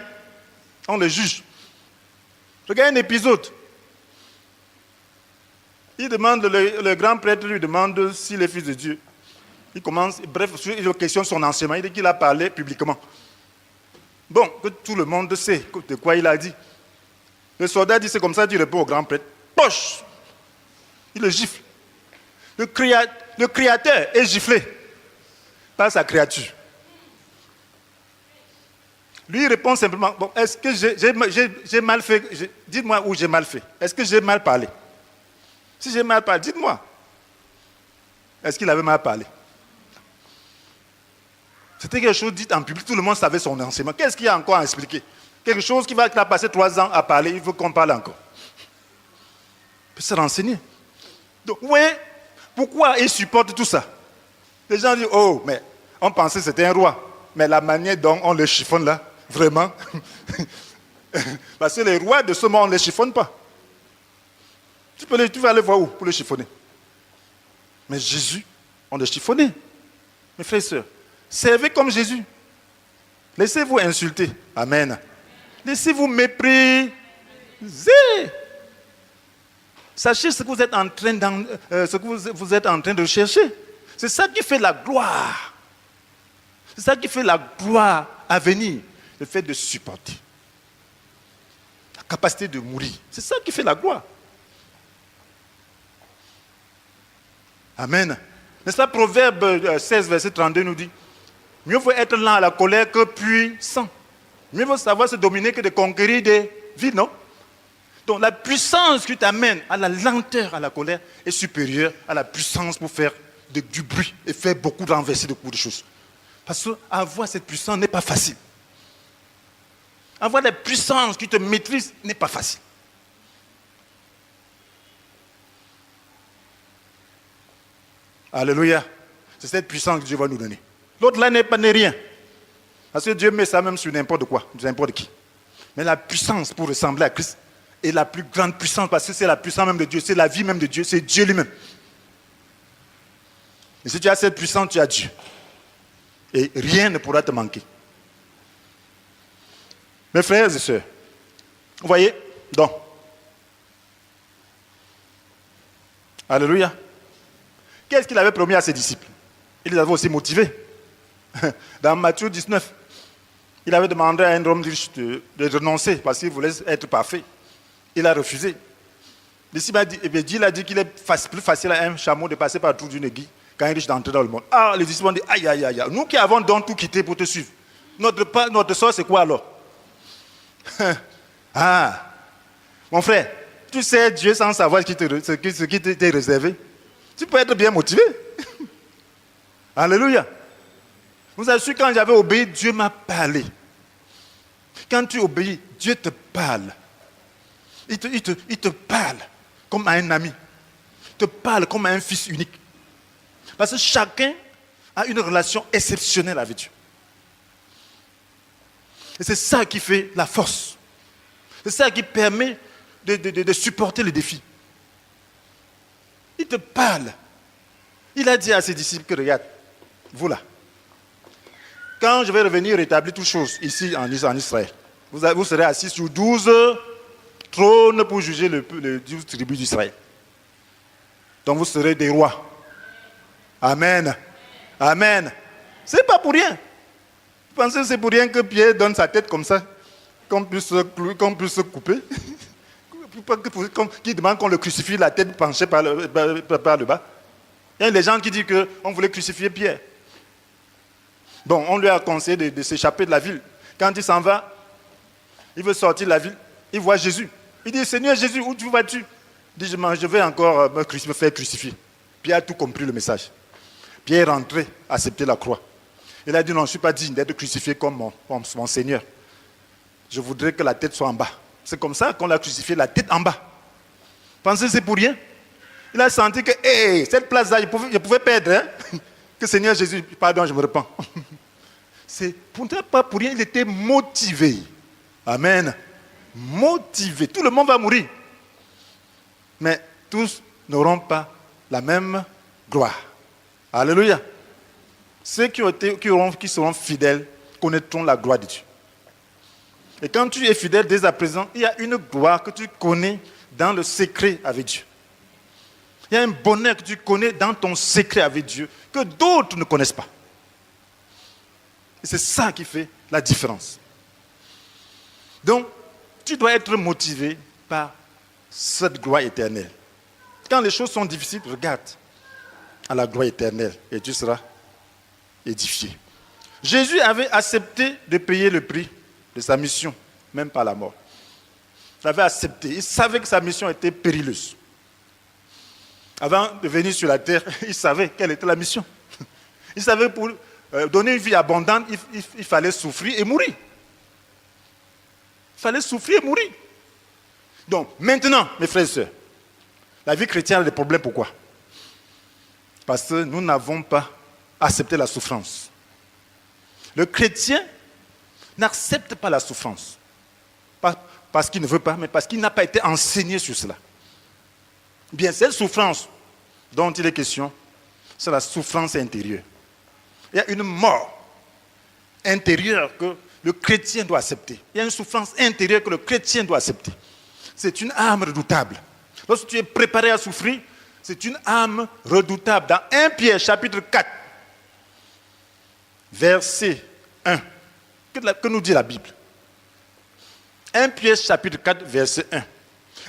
On le juge. Regarde un épisode. Il demande, le grand prêtre lui demande s'il est fils de Dieu. Il commence, bref, il questionne son enseignement. Il dit qu'il a parlé publiquement. Bon, que tout le monde sait de quoi il a dit. Le soldat dit, c'est comme ça, il répond au grand prêtre. Poche! Il le gifle. Le créateur est giflé par sa créature. Lui, il répond simplement, bon, est-ce que j'ai mal fait? Dites-moi où j'ai mal fait. Est-ce que j'ai mal parlé? Si j'ai mal parlé, dites-moi. Est-ce qu'il avait mal parlé? C'était quelque chose dit en public, tout le monde savait son enseignement. Qu'est-ce qu'il y a encore à expliquer? Quelque chose qu'il a passé 3 ans à parler, il veut qu'on parle encore. Il peut se renseigner. Donc, oui, pourquoi il supporte tout ça? Les gens disent, oh, mais on pensait que c'était un roi. Mais la manière dont on le chiffonne là, vraiment. Parce que les rois de ce monde, on ne les chiffonne pas. Tu vas aller voir où pour le chiffonner? Mais Jésus, on le chiffonnait. Mes frères et sœurs, servez comme Jésus. Laissez-vous insulter. Amen. Laissez-vous mépriser. Sachez ce que vous êtes en train vous êtes en train de chercher. C'est ça qui fait la gloire. C'est ça qui fait la gloire à venir. Le fait de supporter. La capacité de mourir. C'est ça qui fait la gloire. Amen. N'est-ce pas, Proverbe 16, verset 32 nous dit, mieux vaut être lent à la colère que puissant. Mieux vaut savoir se dominer que de conquérir des villes, non? Donc la puissance qui t'amène à la lenteur, à la colère, est supérieure à la puissance pour faire du bruit et faire beaucoup renverser beaucoup de choses. Parce qu'avoir cette puissance n'est pas facile. Avoir la puissance qui te maîtrise n'est pas facile. Alléluia. C'est cette puissance que Dieu va nous donner. L'autre là n'est rien. Parce que Dieu met ça même sur n'importe quoi, sur n'importe qui. Mais la puissance pour ressembler à Christ est la plus grande puissance parce que c'est la puissance même de Dieu, c'est la vie même de Dieu, c'est Dieu lui-même. Et si tu as cette puissance, tu as Dieu. Et rien ne pourra te manquer. Mes frères et sœurs, vous voyez, donc, alléluia. Qu'est-ce qu'il avait promis à ses disciples? Il les avait aussi motivés. Dans Matthieu 19, il avait demandé à un homme riche de renoncer parce qu'il voulait être parfait. Il a refusé. Disciple a dit, Dieu a dit qu'il est plus facile à un chameau de passer par le trou d'une aiguille qu'à un riche d'entrer dans le monde. Ah, les disciples ont dit, aïe, aïe, aïe, nous qui avons donc tout quitté pour te suivre. Notre sort, c'est quoi alors? Ah, mon frère, tu sais Dieu sans savoir ce qui t'est réservé. Tu peux être bien motivé. Alléluia. Vous assure, quand j'avais obéi, Dieu m'a parlé. Quand tu obéis, Dieu te parle. Il te parle comme à un ami. Il te parle comme à un fils unique. Parce que chacun a une relation exceptionnelle avec Dieu. Et c'est ça qui fait la force. C'est ça qui permet de supporter les défis. Il te parle. Il a dit à ses disciples que regarde, vous là, quand je vais revenir rétablir toutes choses ici en Israël, vous serez assis sur 12 trônes pour juger les 12 tribus d'Israël. Donc vous serez des rois. Amen. Amen. Ce n'est pas pour rien. Vous pensez que c'est pour rien que Pierre donne sa tête comme ça, qu'on puisse se couper? Qui demande qu'on le crucifie la tête penchée par le bas. Il y a des gens qui disent qu'on voulait crucifier Pierre. Bon, on lui a conseillé de s'échapper de la ville. Quand il s'en va, il veut sortir de la ville, il voit Jésus. Il dit, Seigneur Jésus, où vas-tu? Il dit, je vais encore me faire crucifier. Pierre a tout compris le message. Pierre est rentré, accepter la croix. Il a dit, non, je ne suis pas digne d'être crucifié comme mon Seigneur. Je voudrais que la tête soit en bas. C'est comme ça qu'on l'a crucifié, la tête en bas. Pensez que c'est pour rien? Il a senti que, cette place-là, je pouvais perdre. Hein? Que Seigneur Jésus, pardon, je me repens. C'est pas pour rien, il était motivé. Amen. Motivé. Tout le monde va mourir. Mais tous n'auront pas la même gloire. Alléluia. Ceux qui seront fidèles connaîtront la gloire de Dieu. Et quand tu es fidèle dès à présent, il y a une gloire que tu connais dans le secret avec Dieu. Il y a un bonheur que tu connais dans ton secret avec Dieu que d'autres ne connaissent pas. Et c'est ça qui fait la différence. Donc, tu dois être motivé par cette gloire éternelle. Quand les choses sont difficiles, regarde à la gloire éternelle et tu seras édifié. Jésus avait accepté de payer le prix de sa mission, même par la mort. Il avait accepté. Il savait que sa mission était périlleuse. Avant de venir sur la terre, il savait quelle était la mission. Il savait que pour donner une vie abondante, il fallait souffrir et mourir. Il fallait souffrir et mourir. Donc, maintenant, mes frères et sœurs, la vie chrétienne a des problèmes. Pourquoi? Parce que nous n'avons pas accepté la souffrance. Le chrétien n'accepte pas la souffrance. Pas parce qu'il ne veut pas, mais parce qu'il n'a pas été enseigné sur cela. Bien, cette souffrance dont il est question, c'est la souffrance intérieure. Il y a une mort intérieure que le chrétien doit accepter. Il y a une souffrance intérieure que le chrétien doit accepter. C'est une âme redoutable. Lorsque tu es préparé à souffrir, c'est une âme redoutable. Dans 1 Pierre chapitre 4, verset 1, que nous dit la Bible? 1 Pierre chapitre 4, verset 1.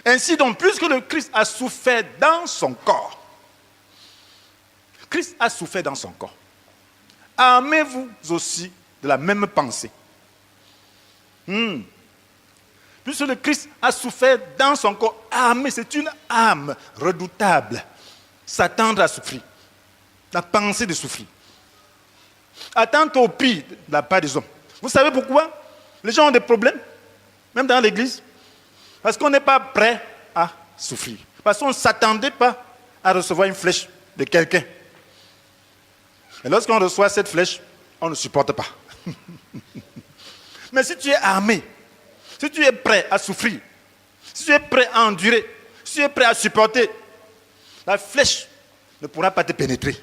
Ainsi donc, puisque le Christ a souffert dans son corps, Christ a souffert dans son corps, armez-vous aussi de la même pensée. Puisque le Christ a souffert dans son corps, armé, c'est une âme redoutable, s'attendre à souffrir, la pensée de souffrir. Attendre au pire de la part des hommes. Vous savez pourquoi les gens ont des problèmes, même dans l'église? Parce qu'on n'est pas prêt à souffrir. Parce qu'on ne s'attendait pas à recevoir une flèche de quelqu'un. Et lorsqu'on reçoit cette flèche, on ne supporte pas. Mais si tu es armé, si tu es prêt à souffrir, si tu es prêt à endurer, si tu es prêt à supporter, la flèche ne pourra pas te pénétrer.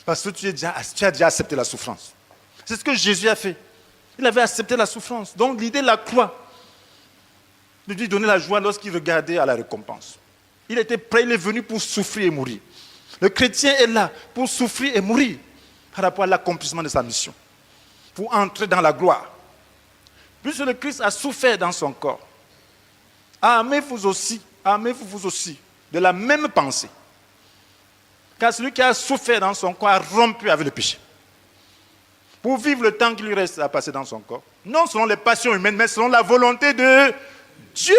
Parce que tu as déjà accepté la souffrance. C'est ce que Jésus a fait. Il avait accepté la souffrance. Donc l'idée de la croix, de lui donner la joie lorsqu'il regardait à la récompense. Il était prêt, il est venu pour souffrir et mourir. Le chrétien est là pour souffrir et mourir par rapport à l'accomplissement de sa mission, pour entrer dans la gloire. Puisque le Christ a souffert dans son corps, armez-vous aussi de la même pensée. Car celui qui a souffert dans son corps a rompu avec le péché. Pour vivre le temps qu'il lui reste à passer dans son corps, non selon les passions humaines, mais selon la volonté de Dieu.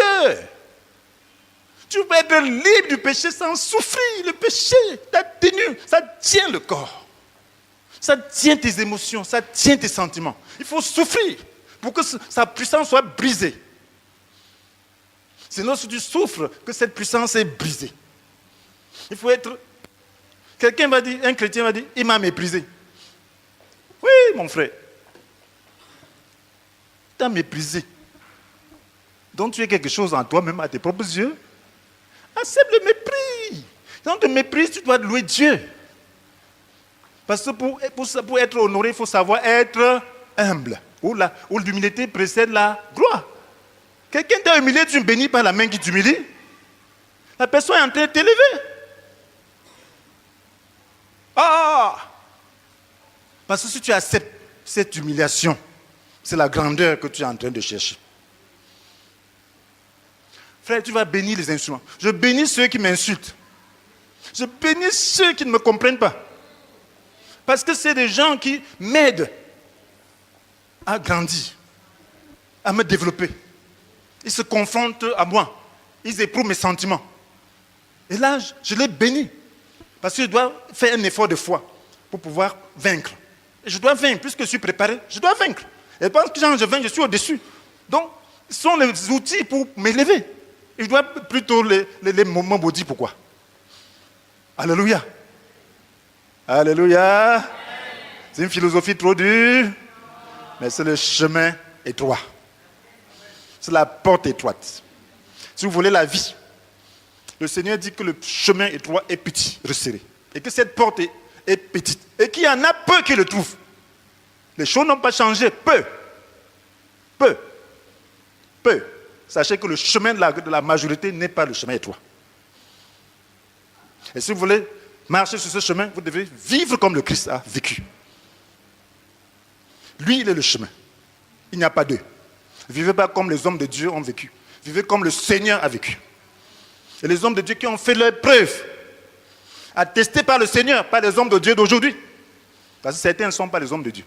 Tu peux être libre du péché sans souffrir. Le péché t'a tenu, ça tient le corps. Ça tient tes émotions, ça tient tes sentiments. Il faut souffrir pour que sa puissance soit brisée. C'est lorsque tu souffres que cette puissance est brisée. Il faut être... Quelqu'un va dire, un chrétien va dire, il m'a méprisé. Oui, mon frère. Tu t'as méprisé. Donc tu es quelque chose en toi-même, à tes propres yeux. Accepte le mépris. Quand tu te méprises, tu dois louer Dieu. Parce que pour être honoré, il faut savoir être humble. Où l'humilité précède la gloire. Quelqu'un t'a humilié, tu bénis par la main qui t'humilie. La personne est en train de t'élever. Parce que si tu acceptes cette humiliation, c'est la grandeur que tu es en train de chercher. Frère, tu vas bénir les instruments. Je bénis ceux qui m'insultent. Je bénis ceux qui ne me comprennent pas. Parce que c'est des gens qui m'aident à grandir, à me développer. Ils se confrontent à moi. Ils éprouvent mes sentiments. Et là, je les bénis. Parce que je dois faire un effort de foi pour pouvoir vaincre. Et je dois vaincre. Puisque je suis préparé, je dois vaincre. Et parce que quand je vainc, je suis au-dessus. Donc, ce sont les outils pour m'élever. Et je dois plutôt les maudire. Pourquoi? Alléluia. Alléluia. C'est une philosophie trop dure. Mais c'est le chemin étroit. C'est la porte étroite. Si vous voulez la vie, le Seigneur dit que le chemin étroit est petit, resserré. Et que cette porte est petite. Et qu'il y en a peu qui le trouvent. Les choses n'ont pas changé. Peu. Sachez que le chemin de la majorité n'est pas le chemin étroit. Et si vous voulez marcher sur ce chemin, vous devez vivre comme le Christ a vécu. Lui, il est le chemin. Il n'y a pas deux. Vivez pas comme les hommes de Dieu ont vécu. Vivez comme le Seigneur a vécu. Et les hommes de Dieu qui ont fait leur preuve, attestés par le Seigneur, pas les hommes de Dieu d'aujourd'hui. Parce que certains ne sont pas les hommes de Dieu.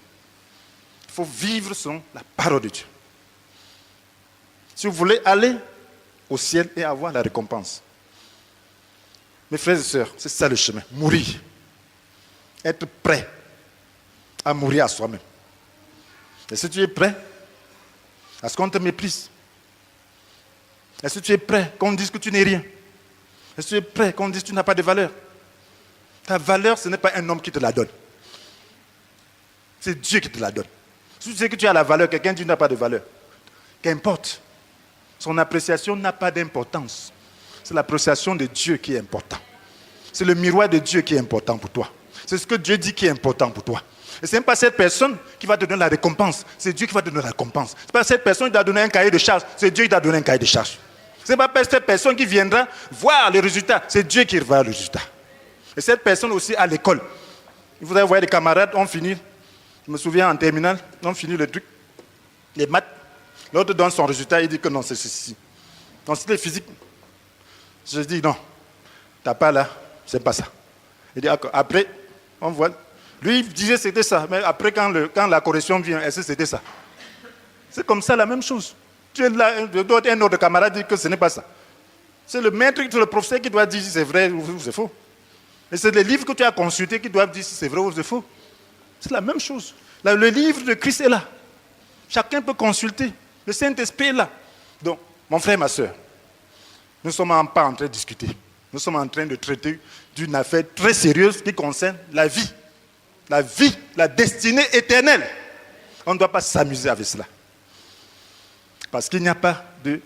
Il faut vivre selon la parole de Dieu. Si vous voulez aller au ciel et avoir la récompense. Mes frères et sœurs, c'est ça le chemin. Mourir. Être prêt à mourir à soi-même. Et si tu es prêt à ce qu'on te méprise, est-ce que tu es prêt qu'on dise que tu n'es rien? Est-ce que tu es prêt qu'on dise que tu n'as pas de valeur? Ta valeur, ce n'est pas un homme qui te la donne. C'est Dieu qui te la donne. Si tu sais que tu as la valeur, quelqu'un dit que tu n'as pas de valeur. Qu'importe. Son appréciation n'a pas d'importance. C'est l'appréciation de Dieu qui est important. C'est le miroir de Dieu qui est important pour toi. C'est ce que Dieu dit qui est important pour toi. Et ce n'est pas cette personne qui va te donner la récompense. C'est Dieu qui va te donner la récompense. Ce n'est pas cette personne qui t'a donné un cahier de charges. C'est Dieu qui t'a donné un cahier de charges. Ce n'est pas cette personne qui viendra voir les résultats. C'est Dieu qui va voir le résultat. Et cette personne aussi à l'école. Vous allez voir des camarades, on finit. Je me souviens en terminale, on finit le truc. Les maths. L'autre donne son résultat, il dit que non, c'est ceci. Donc c'était physique. Je dis non, t'as pas là, c'est pas ça. Il dit après, on voit. Lui, il disait c'était ça, mais après, quand la correction vient, est-ce que c'était ça? C'est comme ça la même chose. Tu es là, un autre camarade dit que ce n'est pas ça. C'est le maître, c'est le professeur qui doit dire si c'est vrai ou c'est faux. Et c'est les livres que tu as consultés qui doivent dire si c'est vrai ou c'est faux. C'est la même chose. Là, le livre de Christ est là. Chacun peut consulter. Le Saint-Esprit est là. Donc, mon frère, ma soeur, nous ne sommes pas en train de discuter. Nous sommes en train de traiter d'une affaire très sérieuse qui concerne la vie. La vie, la destinée éternelle. On ne doit pas s'amuser avec cela. Parce qu'il n'y a pas de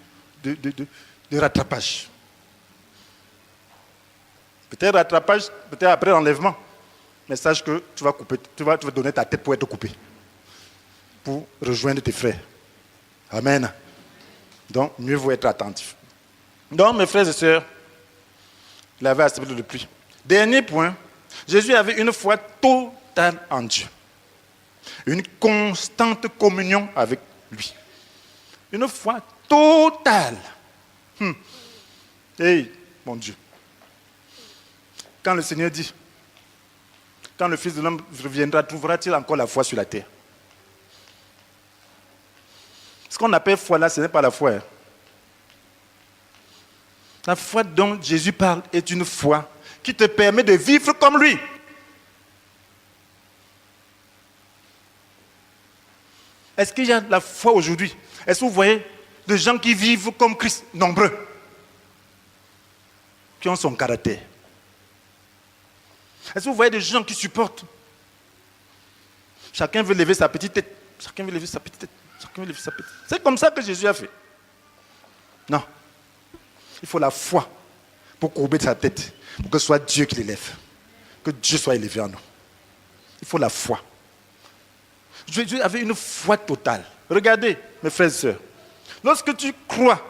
rattrapage. Peut-être rattrapage, peut-être après l'enlèvement. Mais sache que tu vas donner ta tête pour être coupé. Pour rejoindre tes frères. Amen. Donc, mieux vaut être attentif. Donc, mes frères et sœurs, il avait assez de pluie. Dernier point, Jésus avait une foi totale en Dieu. Une constante communion avec lui. Une foi totale. Hey, mon Dieu. Quand le Seigneur dit, quand le Fils de l'homme reviendra, trouvera-t-il encore la foi sur la terre? Ce qu'on appelle foi là, ce n'est pas la foi. La foi dont Jésus parle est une foi qui te permet de vivre comme lui. Est-ce qu'il y a la foi aujourd'hui? Est-ce que vous voyez des gens qui vivent comme Christ, nombreux, qui ont son caractère? Est-ce que vous voyez des gens qui supportent? Chacun veut lever sa petite tête. Chacun veut lever sa petite tête. Chacun veut lever sa petite tête. C'est comme ça que Jésus a fait. Non. Il faut la foi pour courber sa tête, pour que ce soit Dieu qui l'élève. Que Dieu soit élevé en nous. Il faut la foi. Jésus avait une foi totale. Regardez, mes frères et sœurs. Lorsque tu crois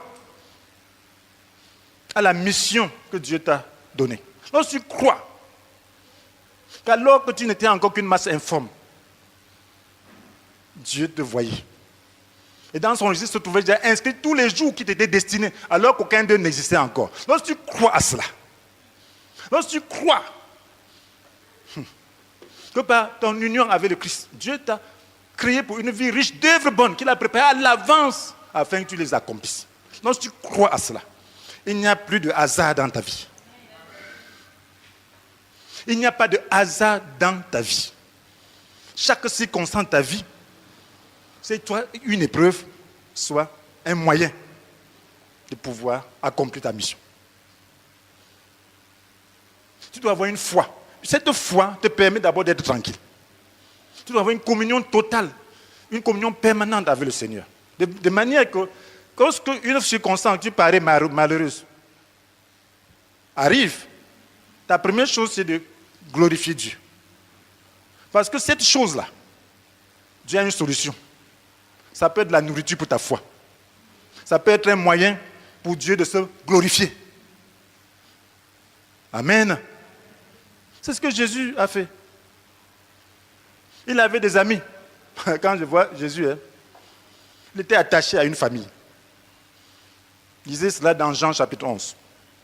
à la mission que Dieu t'a donnée, lorsque tu crois qu'alors que tu n'étais encore qu'une masse informe, Dieu te voyait. Et dans son registre se trouvait déjà inscrit tous les jours qui t'étaient destinés, alors qu'aucun d'eux n'existait encore. Lorsque tu crois à cela, lorsque tu crois que par ton union avec le Christ, Dieu t'a créé pour une vie riche d'œuvres bonnes qu'il a préparées à l'avance afin que tu les accomplisses. Lorsque tu crois à cela, il n'y a plus de hasard dans ta vie. Il n'y a pas de hasard dans ta vie. Chaque circonstance de ta vie, c'est toi une épreuve, soit un moyen de pouvoir accomplir ta mission. Tu dois avoir une foi. Cette foi te permet d'abord d'être tranquille. Tu dois avoir une communion totale, une communion permanente avec le Seigneur. De manière que, lorsque une circonstance qui paraît malheureuse arrive, ta première chose, c'est de glorifier Dieu. Parce que cette chose-là, Dieu a une solution. Ça peut être de la nourriture pour ta foi. Ça peut être un moyen pour Dieu de se glorifier. Amen. C'est ce que Jésus a fait. Il avait des amis. Quand je vois Jésus, il était attaché à une famille. Il disait cela dans Jean chapitre 11.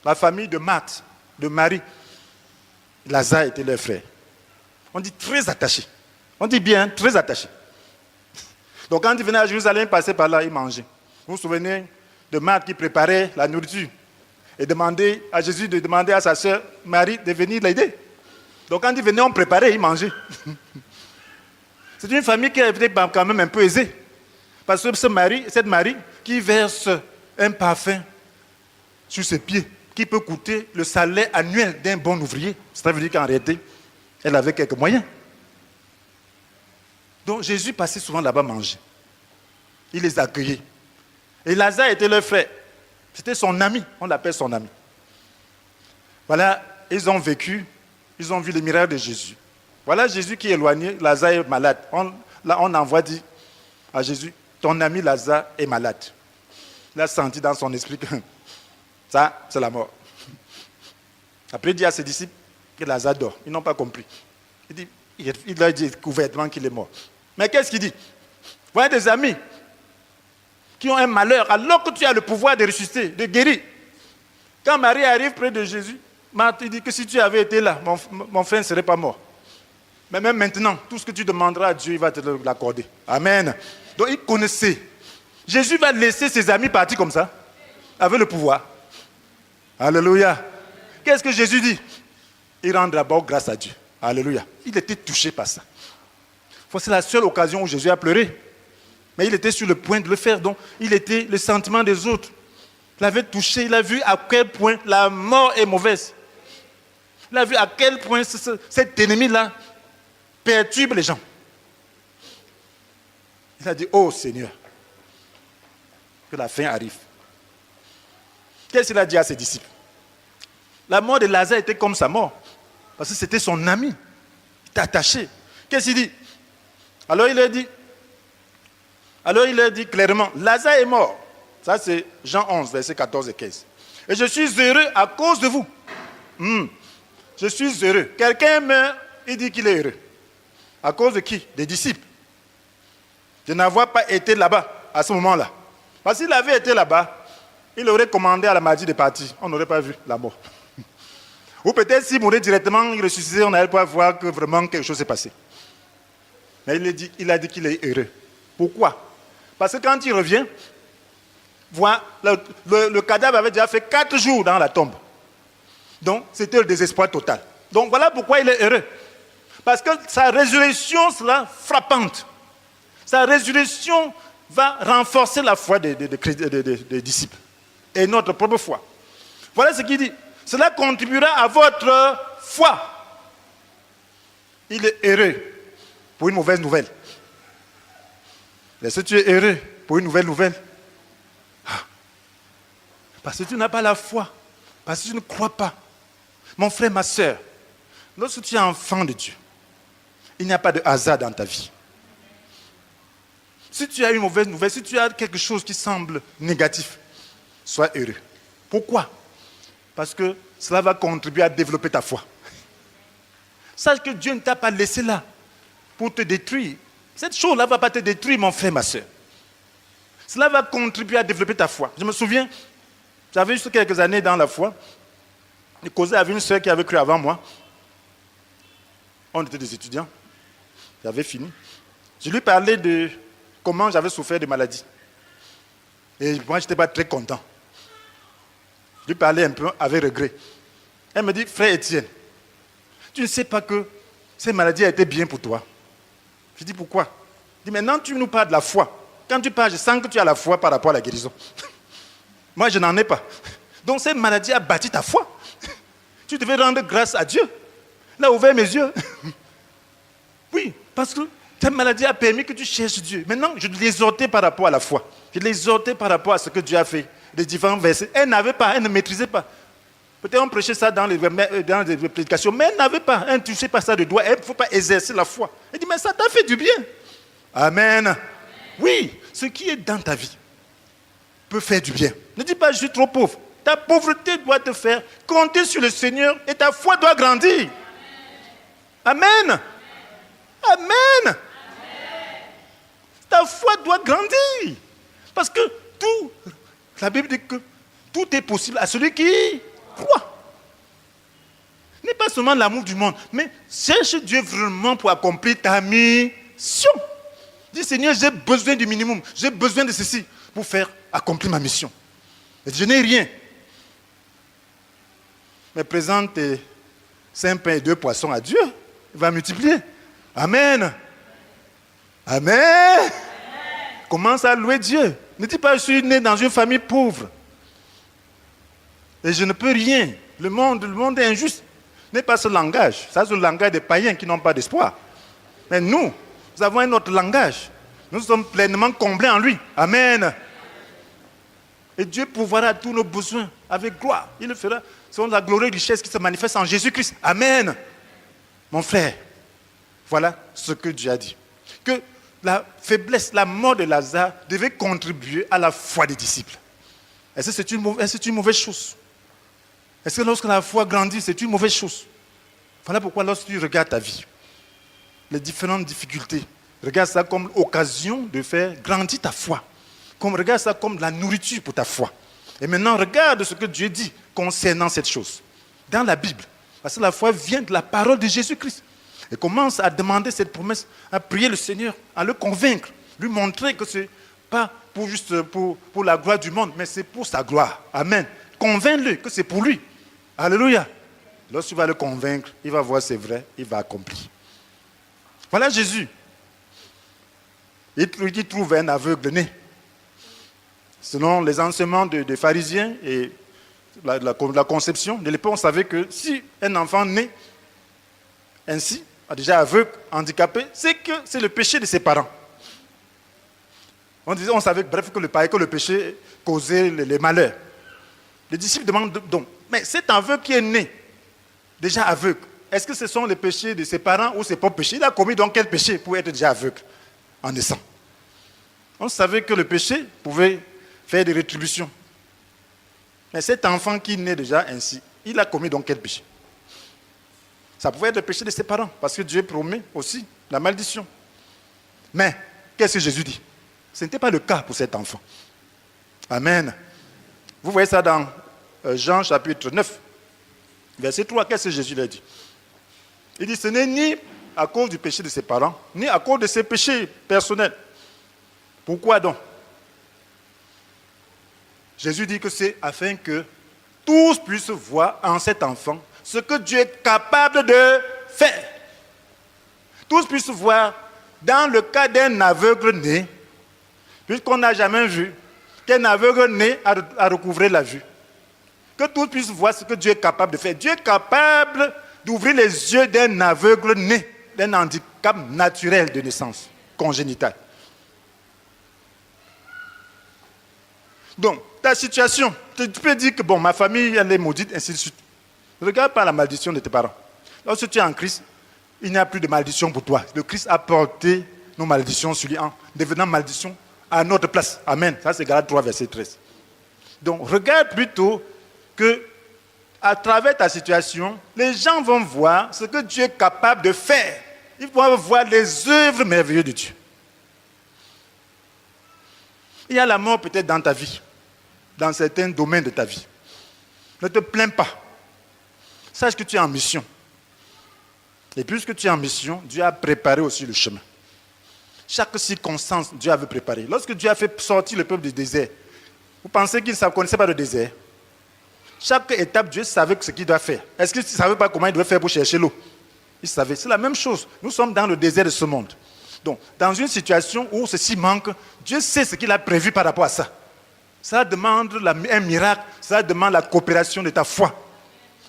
La famille de Marthe, de Marie, Lazare était leur frère. On dit très attaché. On dit bien très attaché. Donc quand il venait à Jérusalem, il passait par là, il mangeait. Vous vous souvenez de Marthe qui préparait la nourriture et demandait à Jésus de demander à sa sœur Marie de venir l'aider. Donc quand il venait, on préparait, il mangeait. C'est une famille qui était quand même un peu aisée. Parce que cette Marie qui verse un parfum sur ses pieds, qui peut coûter le salaire annuel d'un bon ouvrier. Ça veut dire qu'en réalité, elle avait quelques moyens. Donc Jésus passait souvent là-bas manger. Il les accueillait. Et Lazare était leur frère. C'était son ami, on l'appelle son ami. Voilà, ils ont vécu, ils ont vu les miracles de Jésus. Voilà Jésus qui est éloigné, Lazare est malade. Là, on envoie dire à Jésus, ton ami Lazare est malade. Il a senti dans son esprit que ça, c'est la mort. Après, il dit à ses disciples que Lazare dort. Ils n'ont pas compris. Il leur dit ouvertement qu'il est mort. Mais qu'est-ce qu'il dit? Voilà des amis qui ont un malheur, alors que tu as le pouvoir de ressusciter, de guérir. Quand Marie arrive près de Jésus, Marthe dit que si tu avais été là, mon frère ne serait pas mort. Mais même maintenant, tout ce que tu demanderas à Dieu, il va te l'accorder. Amen. Donc il connaissait. Jésus va laisser ses amis partir comme ça, avec le pouvoir. Alléluia. Qu'est-ce que Jésus dit? Il rend d'abord grâce à Dieu. Alléluia. Il était touché par ça. C'est la seule occasion où Jésus a pleuré. Mais il était sur le point de le faire. Donc, il était le sentiment des autres. Il l'avait touché. Il a vu à quel point la mort est mauvaise. Il a vu à quel point cet ennemi-là perturbe les gens. Il a dit, oh Seigneur, que la fin arrive. Qu'est-ce qu'il a dit à ses disciples? La mort de Lazare était comme sa mort. Parce que c'était son ami. Il était attaché. Qu'est-ce qu'il dit? Alors il a dit clairement, Lazare est mort. Ça c'est Jean 11, versets 14 et 15. Et je suis heureux à cause de vous. Je suis heureux. Quelqu'un meurt, il dit qu'il est heureux. À cause de qui? Des disciples. Je n'avais pas été là-bas à ce moment-là. Parce qu'il avait été là-bas, il aurait commandé à la maladie de partir. On n'aurait pas vu la mort. Ou peut-être s'il mourait directement, il ressuscitait, on n'allait pas voir que vraiment quelque chose s'est passé. Mais il a dit qu'il est heureux. Pourquoi? Parce que quand il revient, voilà, le cadavre avait déjà fait 4 jours dans la tombe. Donc, c'était le désespoir total. Donc, voilà pourquoi il est heureux. Parce que sa résurrection sera frappante. Sa résurrection va renforcer la foi des disciples et notre propre foi. Voilà ce qu'il dit. Cela contribuera à votre foi. Il est heureux pour une mauvaise nouvelle. Est-ce que tu es heureux pour une nouvelle nouvelle? Parce que tu n'as pas la foi. Parce que tu ne crois pas. Mon frère, ma soeur, lorsque tu es enfant de Dieu, il n'y a pas de hasard dans ta vie. Si tu as une mauvaise nouvelle, si tu as quelque chose qui semble négatif, sois heureux. Pourquoi? Parce que cela va contribuer à développer ta foi. Sache que Dieu ne t'a pas laissé là pour te détruire. Cette chose-là ne va pas te détruire, mon frère, ma soeur. Cela va contribuer à développer ta foi. Je me souviens, j'avais juste quelques années dans la foi. Je causais avec une soeur qui avait cru avant moi. On était des étudiants. J'avais fini. Je lui parlais de comment j'avais souffert de maladie. Et moi, je n'étais pas très content. Je lui parlais un peu avec regret. Elle me dit, frère Étienne, tu ne sais pas que cette maladie a été bien pour toi. Je dis, pourquoi? Je dis, maintenant tu nous parles de la foi. Quand tu parles, je sens que tu as la foi par rapport à la guérison. Moi, je n'en ai pas. Donc cette maladie a bâti ta foi. Tu devais rendre grâce à Dieu. Il a ouvert mes yeux. Oui, parce que cette maladie a permis que tu cherches Dieu. Maintenant, je l'exhortais par rapport à la foi. Je l'exhortais par rapport à ce que Dieu a fait. Les différents versets. Elle n'avait pas, elle ne maîtrisait pas. Peut-être on prêchait ça dans les prédications, mais elle n'avait pas, elle ne touchait pas ça de doigt. Il ne faut pas exercer la foi. Elle dit, mais ça t'a fait du bien. Amen. Oui, ce qui est dans ta vie peut faire du bien. Ne dis pas, je suis trop pauvre. Ta pauvreté doit te faire compter sur le Seigneur et ta foi doit grandir. Amen. Amen. Ta foi doit grandir. Parce que tout, la Bible dit que tout est possible à celui qui croit. Ce n'est pas seulement l'amour du monde, mais cherche Dieu vraiment pour accomplir ta mission. Dis, Seigneur, j'ai besoin du minimum. J'ai besoin de ceci pour faire accomplir ma mission. Et je n'ai rien. Mais présente tes 5 pains et 2 poissons à Dieu. Il va multiplier. Amen. Amen. Commence à louer Dieu. Ne dis pas, je suis né dans une famille pauvre. Et je ne peux rien. Le monde est injuste. Ce n'est pas ce langage. Ça, c'est le langage des païens qui n'ont pas d'espoir. Mais nous avons un autre langage. Nous sommes pleinement comblés en lui. Amen. Et Dieu pourvoira tous nos besoins avec gloire. Il le fera selon la glorieuse richesse qui se manifeste en Jésus-Christ. Amen. Mon frère, voilà ce que Dieu a dit. Que la faiblesse, la mort de Lazare devait contribuer à la foi des disciples. Est-ce que c'est une mauvaise chose? Est-ce que lorsque la foi grandit, c'est une mauvaise chose? Voilà pourquoi lorsque tu regardes ta vie, les différentes difficultés, regarde ça comme occasion de faire grandir ta foi. Regarde ça comme de la nourriture pour ta foi. Et maintenant, regarde ce que Dieu dit concernant cette chose. Dans la Bible. Parce que la foi vient de la parole de Jésus-Christ. Et commence à demander cette promesse, à prier le Seigneur, à le convaincre, lui montrer que ce n'est pas pour la gloire du monde, mais c'est pour sa gloire. Amen. Convainc-le que c'est pour lui. Alléluia. Lorsque tu vas le convaincre, il va voir c'est vrai, il va accomplir. Voilà Jésus. Il trouve un aveugle né. Selon les enseignements des pharisiens et la conception de l'époque, on savait que si un enfant naît ainsi, déjà aveugle, handicapé, c'est que c'est le péché de ses parents. On savait bref que le péché causait les malheurs. Les disciples demandent donc, mais cet aveugle qui est né, déjà aveugle, est-ce que ce sont les péchés de ses parents ou ses propres péchés? Il a commis donc quel péché pour être déjà aveugle en naissant? On savait que le péché pouvait faire des rétributions. Mais cet enfant qui naît déjà ainsi, il a commis donc quel péché? Ça pouvait être le péché de ses parents, parce que Dieu promet aussi la malédiction. Mais, qu'est-ce que Jésus dit? Ce n'était pas le cas pour cet enfant. Amen. Vous voyez ça dans Jean chapitre 9, verset 3. Qu'est-ce que Jésus lui a dit? Il dit, ce n'est ni à cause du péché de ses parents, ni à cause de ses péchés personnels. Pourquoi donc? Jésus dit que c'est afin que tous puissent voir en cet enfant ce que Dieu est capable de faire. Tous puissent voir, dans le cas d'un aveugle né, puisqu'on n'a jamais vu qu'un aveugle né a recouvré la vue, que tous puissent voir ce que Dieu est capable de faire. Dieu est capable d'ouvrir les yeux d'un aveugle né, d'un handicap naturel de naissance, congénital. Donc, ta situation, tu peux dire que bon, ma famille, elle est maudite, ainsi de suite. Regarde pas la malédiction de tes parents. Lorsque tu es en Christ, il n'y a plus de malédiction pour toi. Le Christ a porté nos malédictions sur lui en devenant malédiction à notre place. Amen. Ça, c'est Galates 3, verset 13. Donc, regarde plutôt que, à travers ta situation, les gens vont voir ce que Dieu est capable de faire. Ils vont voir les œuvres merveilleuses de Dieu. Il y a la mort peut-être dans ta vie, dans certains domaines de ta vie. Ne te plains pas. Sache que tu es en mission. Et puisque tu es en mission, Dieu a préparé aussi le chemin. Chaque circonstance, Dieu avait préparé. Lorsque Dieu a fait sortir le peuple du désert, vous pensez qu'il ne connaissait pas le désert? Chaque étape, Dieu savait ce qu'il doit faire. Est-ce qu'il ne savait pas comment il devait faire pour chercher l'eau? Il savait. C'est la même chose. Nous sommes dans le désert de ce monde. Donc, dans une situation où ceci manque, Dieu sait ce qu'il a prévu par rapport à ça. Ça demande un miracle, ça demande la coopération de ta foi.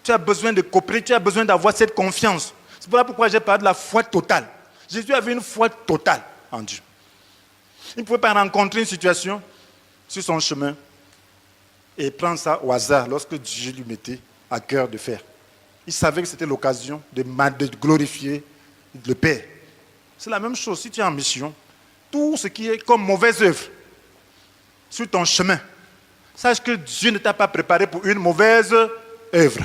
Tu as besoin de coopérer, tu as besoin d'avoir cette confiance. C'est pourquoi j'ai parlé de la foi totale. Jésus avait une foi totale en Dieu. Il ne pouvait pas rencontrer une situation sur son chemin et prendre ça au hasard lorsque Dieu lui mettait à cœur de faire. Il savait que c'était l'occasion de glorifier le Père. C'est la même chose si tu es en mission. Tout ce qui est comme mauvaise œuvre sur ton chemin, sache que Dieu ne t'a pas préparé pour une mauvaise œuvre.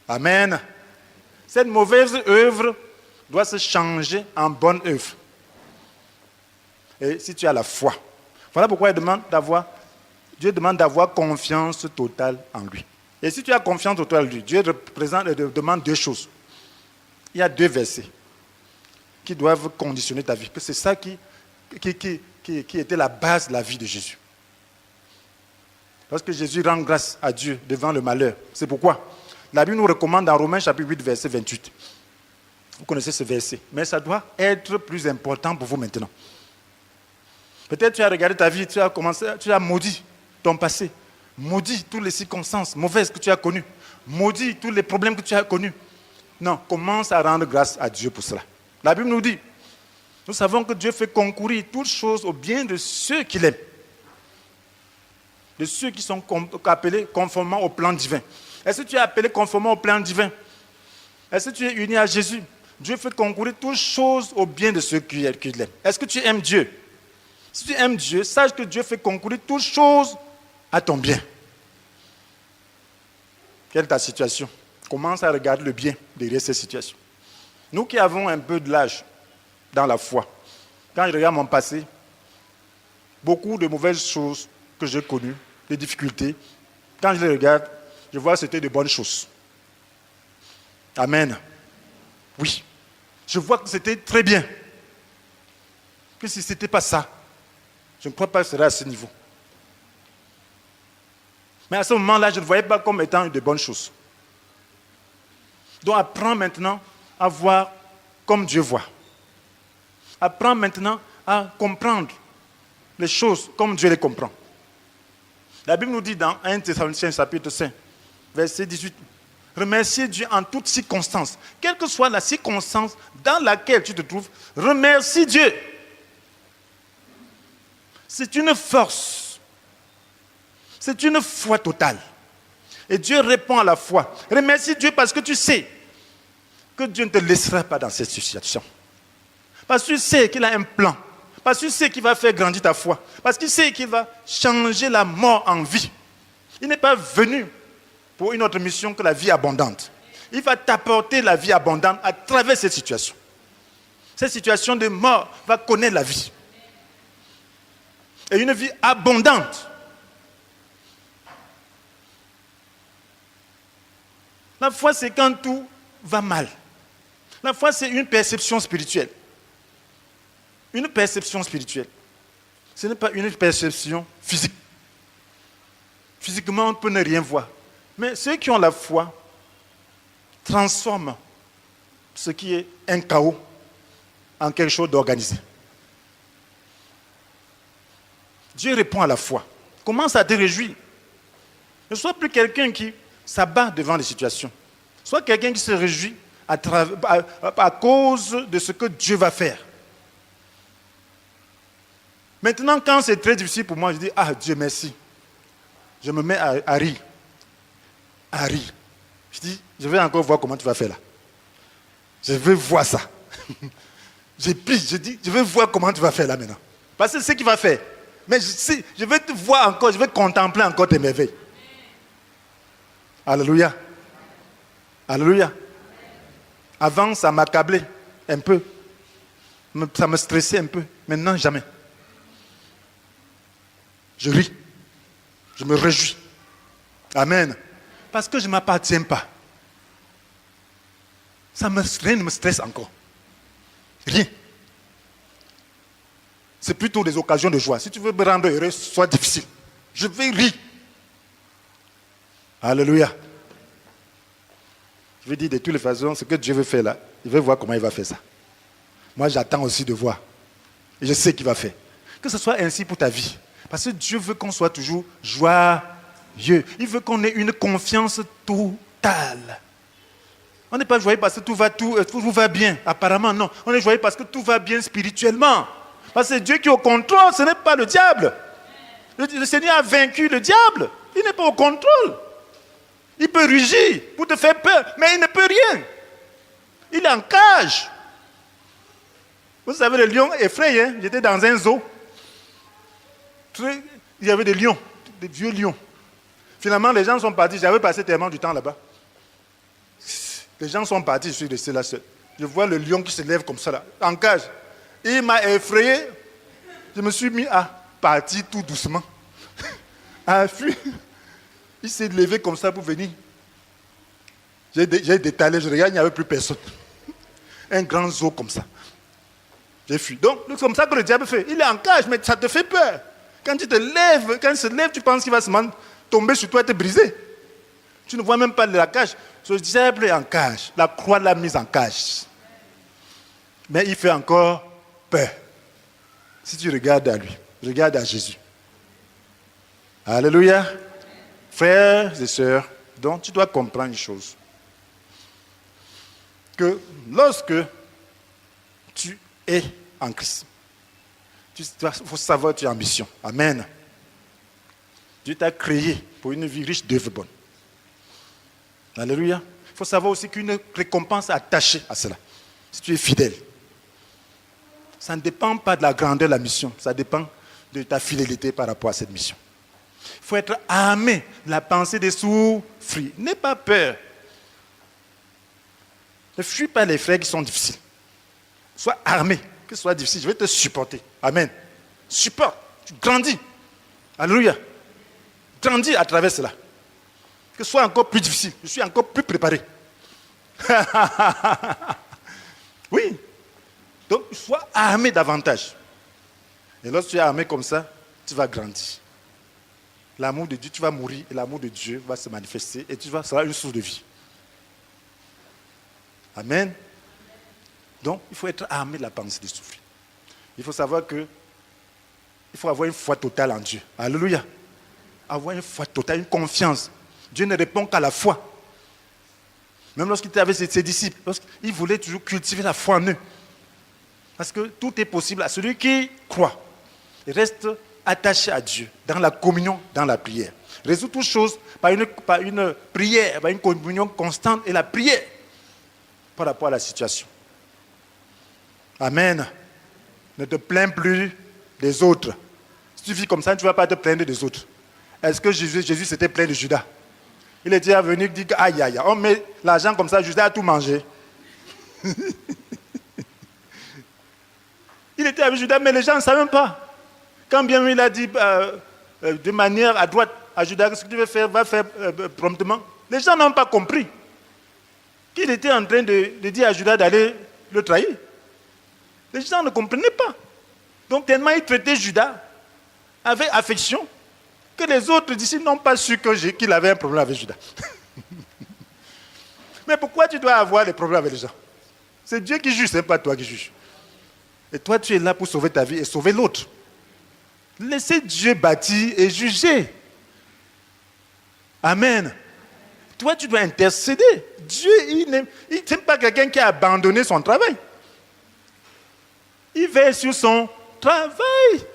Amen. Cette mauvaise œuvre doit se changer en bonne œuvre. Et si tu as la foi, voilà pourquoi Dieu demande d'avoir confiance totale en lui. Et si tu as confiance totale en lui, Dieu demande deux choses. Il y a 2 versets. qui doivent conditionner ta vie. Que c'est ça qui était la base de la vie de Jésus. Lorsque Jésus rend grâce à Dieu devant le malheur, c'est pourquoi la Bible nous recommande dans Romains chapitre 8, verset 28. Vous connaissez ce verset, mais ça doit être plus important pour vous maintenant. Peut-être tu as regardé ta vie, tu as maudit ton passé, maudit toutes les circonstances mauvaises que tu as connues, maudit tous les problèmes que tu as connus. Non, commence à rendre grâce à Dieu pour cela. La Bible nous dit, nous savons que Dieu fait concourir toutes choses au bien de ceux qu'il aime, de ceux qui sont appelés conformément au plan divin. Est-ce que tu es appelé conformément au plan divin? Est-ce que tu es uni à Jésus? Dieu fait concourir toutes choses au bien de ceux qui l'aiment. Est-ce que tu aimes Dieu? Si tu aimes Dieu, sache que Dieu fait concourir toutes choses à ton bien. Quelle est ta situation? Commence à regarder le bien derrière cette situation. Nous qui avons un peu de l'âge dans la foi, quand je regarde mon passé, beaucoup de mauvaises choses que j'ai connues, des difficultés, quand je les regarde, je vois que c'était de bonnes choses. Amen. Oui. Je vois que c'était très bien. Que si ce n'était pas ça, je ne crois pas que ce serait à ce niveau. Mais à ce moment-là, je ne voyais pas comme étant de bonnes choses. Donc apprends maintenant à voir comme Dieu voit. Apprends maintenant à comprendre les choses comme Dieu les comprend. La Bible nous dit dans 1 Thessaloniciens chapitre 5, verset 18, remerciez Dieu en toutes circonstances. Quelle que soit la circonstance dans laquelle tu te trouves, remercie Dieu. C'est une force. C'est une foi totale. Et Dieu répond à la foi. Remercie Dieu parce que tu sais que Dieu ne te laissera pas dans cette situation. Parce que tu sais qu'il a un plan. Parce que tu sais qu'il va faire grandir ta foi. Parce qu'il sait qu'il va changer la mort en vie. Il n'est pas venu pour une autre mission que la vie abondante. Il va t'apporter la vie abondante à travers cette situation. Cette situation de mort va connaître la vie. Et une vie abondante. La foi, c'est quand tout va mal. La foi, c'est une perception spirituelle. Une perception spirituelle. Ce n'est pas une perception physique. Physiquement, on peut ne rien voir. Mais ceux qui ont la foi transforment ce qui est un chaos en quelque chose d'organisé. Dieu répond à la foi. Commence à te réjouir. Ne sois plus quelqu'un qui s'abat devant les situations. Sois quelqu'un qui se réjouit à cause de ce que Dieu va faire. Maintenant, quand c'est très difficile pour moi, je dis, ah Dieu merci. Je me mets à rire. À rire. Je dis, je vais encore voir comment tu vas faire là. Je veux voir ça. Je dis, je veux voir comment tu vas faire là maintenant. Parce que c'est ce qu'il va faire. Mais je vais te voir encore, je vais contempler encore tes merveilles. Alléluia. Alléluia. Avant, ça m'accablait un peu. Ça me stressait un peu. Maintenant, jamais. Je ris. Je me réjouis. Amen. Parce que je ne m'appartiens pas. Rien ne me stresse encore. Rien. C'est plutôt des occasions de joie. Si tu veux me rendre heureux, soit difficile. Je vais rire. Alléluia. Je veux dire de toutes les façons, ce que Dieu veut faire là, il veut voir comment il va faire ça. Moi, j'attends aussi de voir. Et je sais qu'il va faire. Que ce soit ainsi pour ta vie. Parce que Dieu veut qu'on soit toujours joyeux. Il veut qu'on ait une confiance totale. On n'est pas joyeux parce que tout va bien. Apparemment, non. On est joyeux parce que tout va bien spirituellement. Parce que c'est Dieu qui est au contrôle, ce n'est pas le diable. Le Seigneur a vaincu le diable. Il n'est pas au contrôle. Il peut rugir pour te faire peur, mais il ne peut rien. Il est en cage. Vous savez, le lion effraie. Hein? J'étais dans un zoo. Il y avait des lions, des vieux lions. Finalement, les gens sont partis. J'avais passé tellement du temps là-bas. Les gens sont partis, je suis resté là seul. Je vois le lion qui se lève comme ça, là, en cage. Il m'a effrayé. Je me suis mis à partir tout doucement. À fuir. Il s'est levé comme ça pour venir. J'ai détalé, je regarde, il n'y avait plus personne. Un grand zoo comme ça. J'ai fui. Donc, c'est comme ça que le diable fait. Il est en cage, mais ça te fait peur. Quand tu te lèves, quand il se lève, tu penses qu'il va se tomber sur toi et te briser. Tu ne vois même pas de la cage. Ce diable est en cage. La croix l'a mise en cage. Mais il fait encore peur. Si tu regardes à lui, regarde à Jésus. Alléluia. Frères et sœurs, donc tu dois comprendre une chose. Que lorsque tu es en Christ, il faut savoir que tu es en mission. Amen. Dieu t'a créé pour une vie riche d'œuvres bonnes. Alléluia. Il faut savoir aussi qu'une récompense est attachée à cela. Si tu es fidèle. Ça ne dépend pas de la grandeur de la mission. Ça dépend de ta fidélité par rapport à cette mission. Il faut être armé de la pensée des souffrir. N'aie pas peur. Ne fuis pas les frères qui sont difficiles. Sois armé. Que ce soit difficile, je vais te supporter. Amen. Supporte. Tu grandis. Alléluia. Grandis à travers cela. Que ce soit encore plus difficile. Je suis encore plus préparé. Oui. Donc, sois armé davantage. Et lorsque tu es armé comme ça, tu vas grandir. L'amour de Dieu, tu vas mourir et l'amour de Dieu va se manifester et ça sera une source de vie. Amen. Donc, il faut être armé de la pensée de souffrir. Il faut savoir que il faut avoir une foi totale en Dieu. Alléluia. Avoir une foi totale, une confiance. Dieu ne répond qu'à la foi. Même lorsqu'il était avec ses disciples, il voulait toujours cultiver la foi en eux. Parce que tout est possible à celui qui croit. Il reste attaché à Dieu, dans la communion, dans la prière. Résout toutes choses par une prière, par une communion constante et la prière par rapport à la situation. Amen. Ne te plains plus des autres. Si tu vis comme ça, tu ne vas pas te plaindre des autres. Est-ce que Jésus s'était plaint de Judas? Il était venu dire aïe aïe, on met l'argent comme ça, Judas a tout mangé. Il était avec Judas, mais les gens ne savaient même pas. Quand bien il a dit de manière à droite à Judas, ce que tu veux faire, va faire promptement. Les gens n'ont pas compris qu'il était en train de dire à Judas d'aller le trahir. Les gens ne comprenaient pas. Donc tellement il traitait Judas avec affection que les autres disciples n'ont pas su qu'il avait un problème avec Judas. Mais pourquoi tu dois avoir des problèmes avec les gens? C'est Dieu qui juge, ce n'est pas toi qui juges. Et toi, tu es là pour sauver ta vie et sauver l'autre. Laissez Dieu bâtir et juger. Amen. Toi, tu dois intercéder. Dieu, il n'aime pas quelqu'un qui a abandonné son travail. Il veille sur son travail.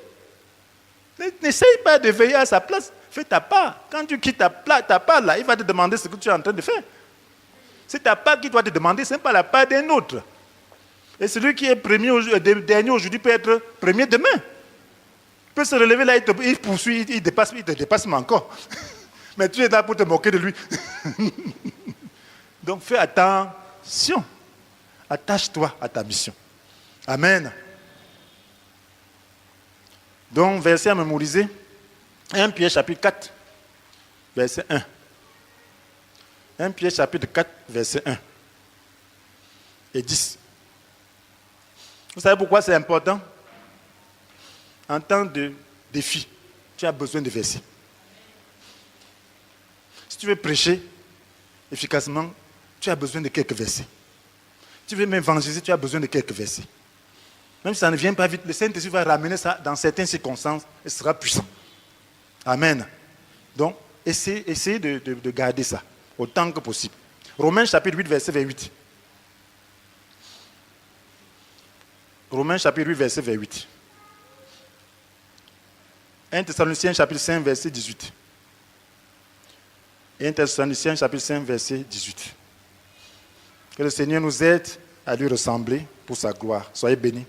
N'essaye pas de veiller à sa place. Fais ta part. Quand tu quittes ta part là, il va te demander ce que tu es en train de faire. C'est ta part qui doit te demander, ce n'est pas la part d'un autre. Et celui qui est dernier aujourd'hui peut être premier demain. Il peut se relever là, il poursuit, il te dépasse mais encore. Mais tu es là pour te moquer de lui. Donc fais attention. Attache-toi à ta mission. Amen. Donc, verset à mémoriser. 1 Pierre chapitre 4, verset 1. 1 Pierre chapitre 4, verset 1 et 10. Vous savez pourquoi c'est important? En temps de défi, tu as besoin de versets. Si tu veux prêcher efficacement, tu as besoin de quelques versets. Si tu veux m'évangéliser, tu as besoin de quelques versets. Même si ça ne vient pas vite, le Saint-Esprit va ramener ça dans certaines circonstances et ce sera puissant. Amen. Donc, essayez de garder ça autant que possible. Romains chapitre 8, verset 28. Romains chapitre 8, verset 28. 1 Thessaloniciens chapitre 5, verset 18. 1 Thessaloniciens chapitre 5, verset 18. Que le Seigneur nous aide à lui ressembler pour sa gloire. Soyez bénis.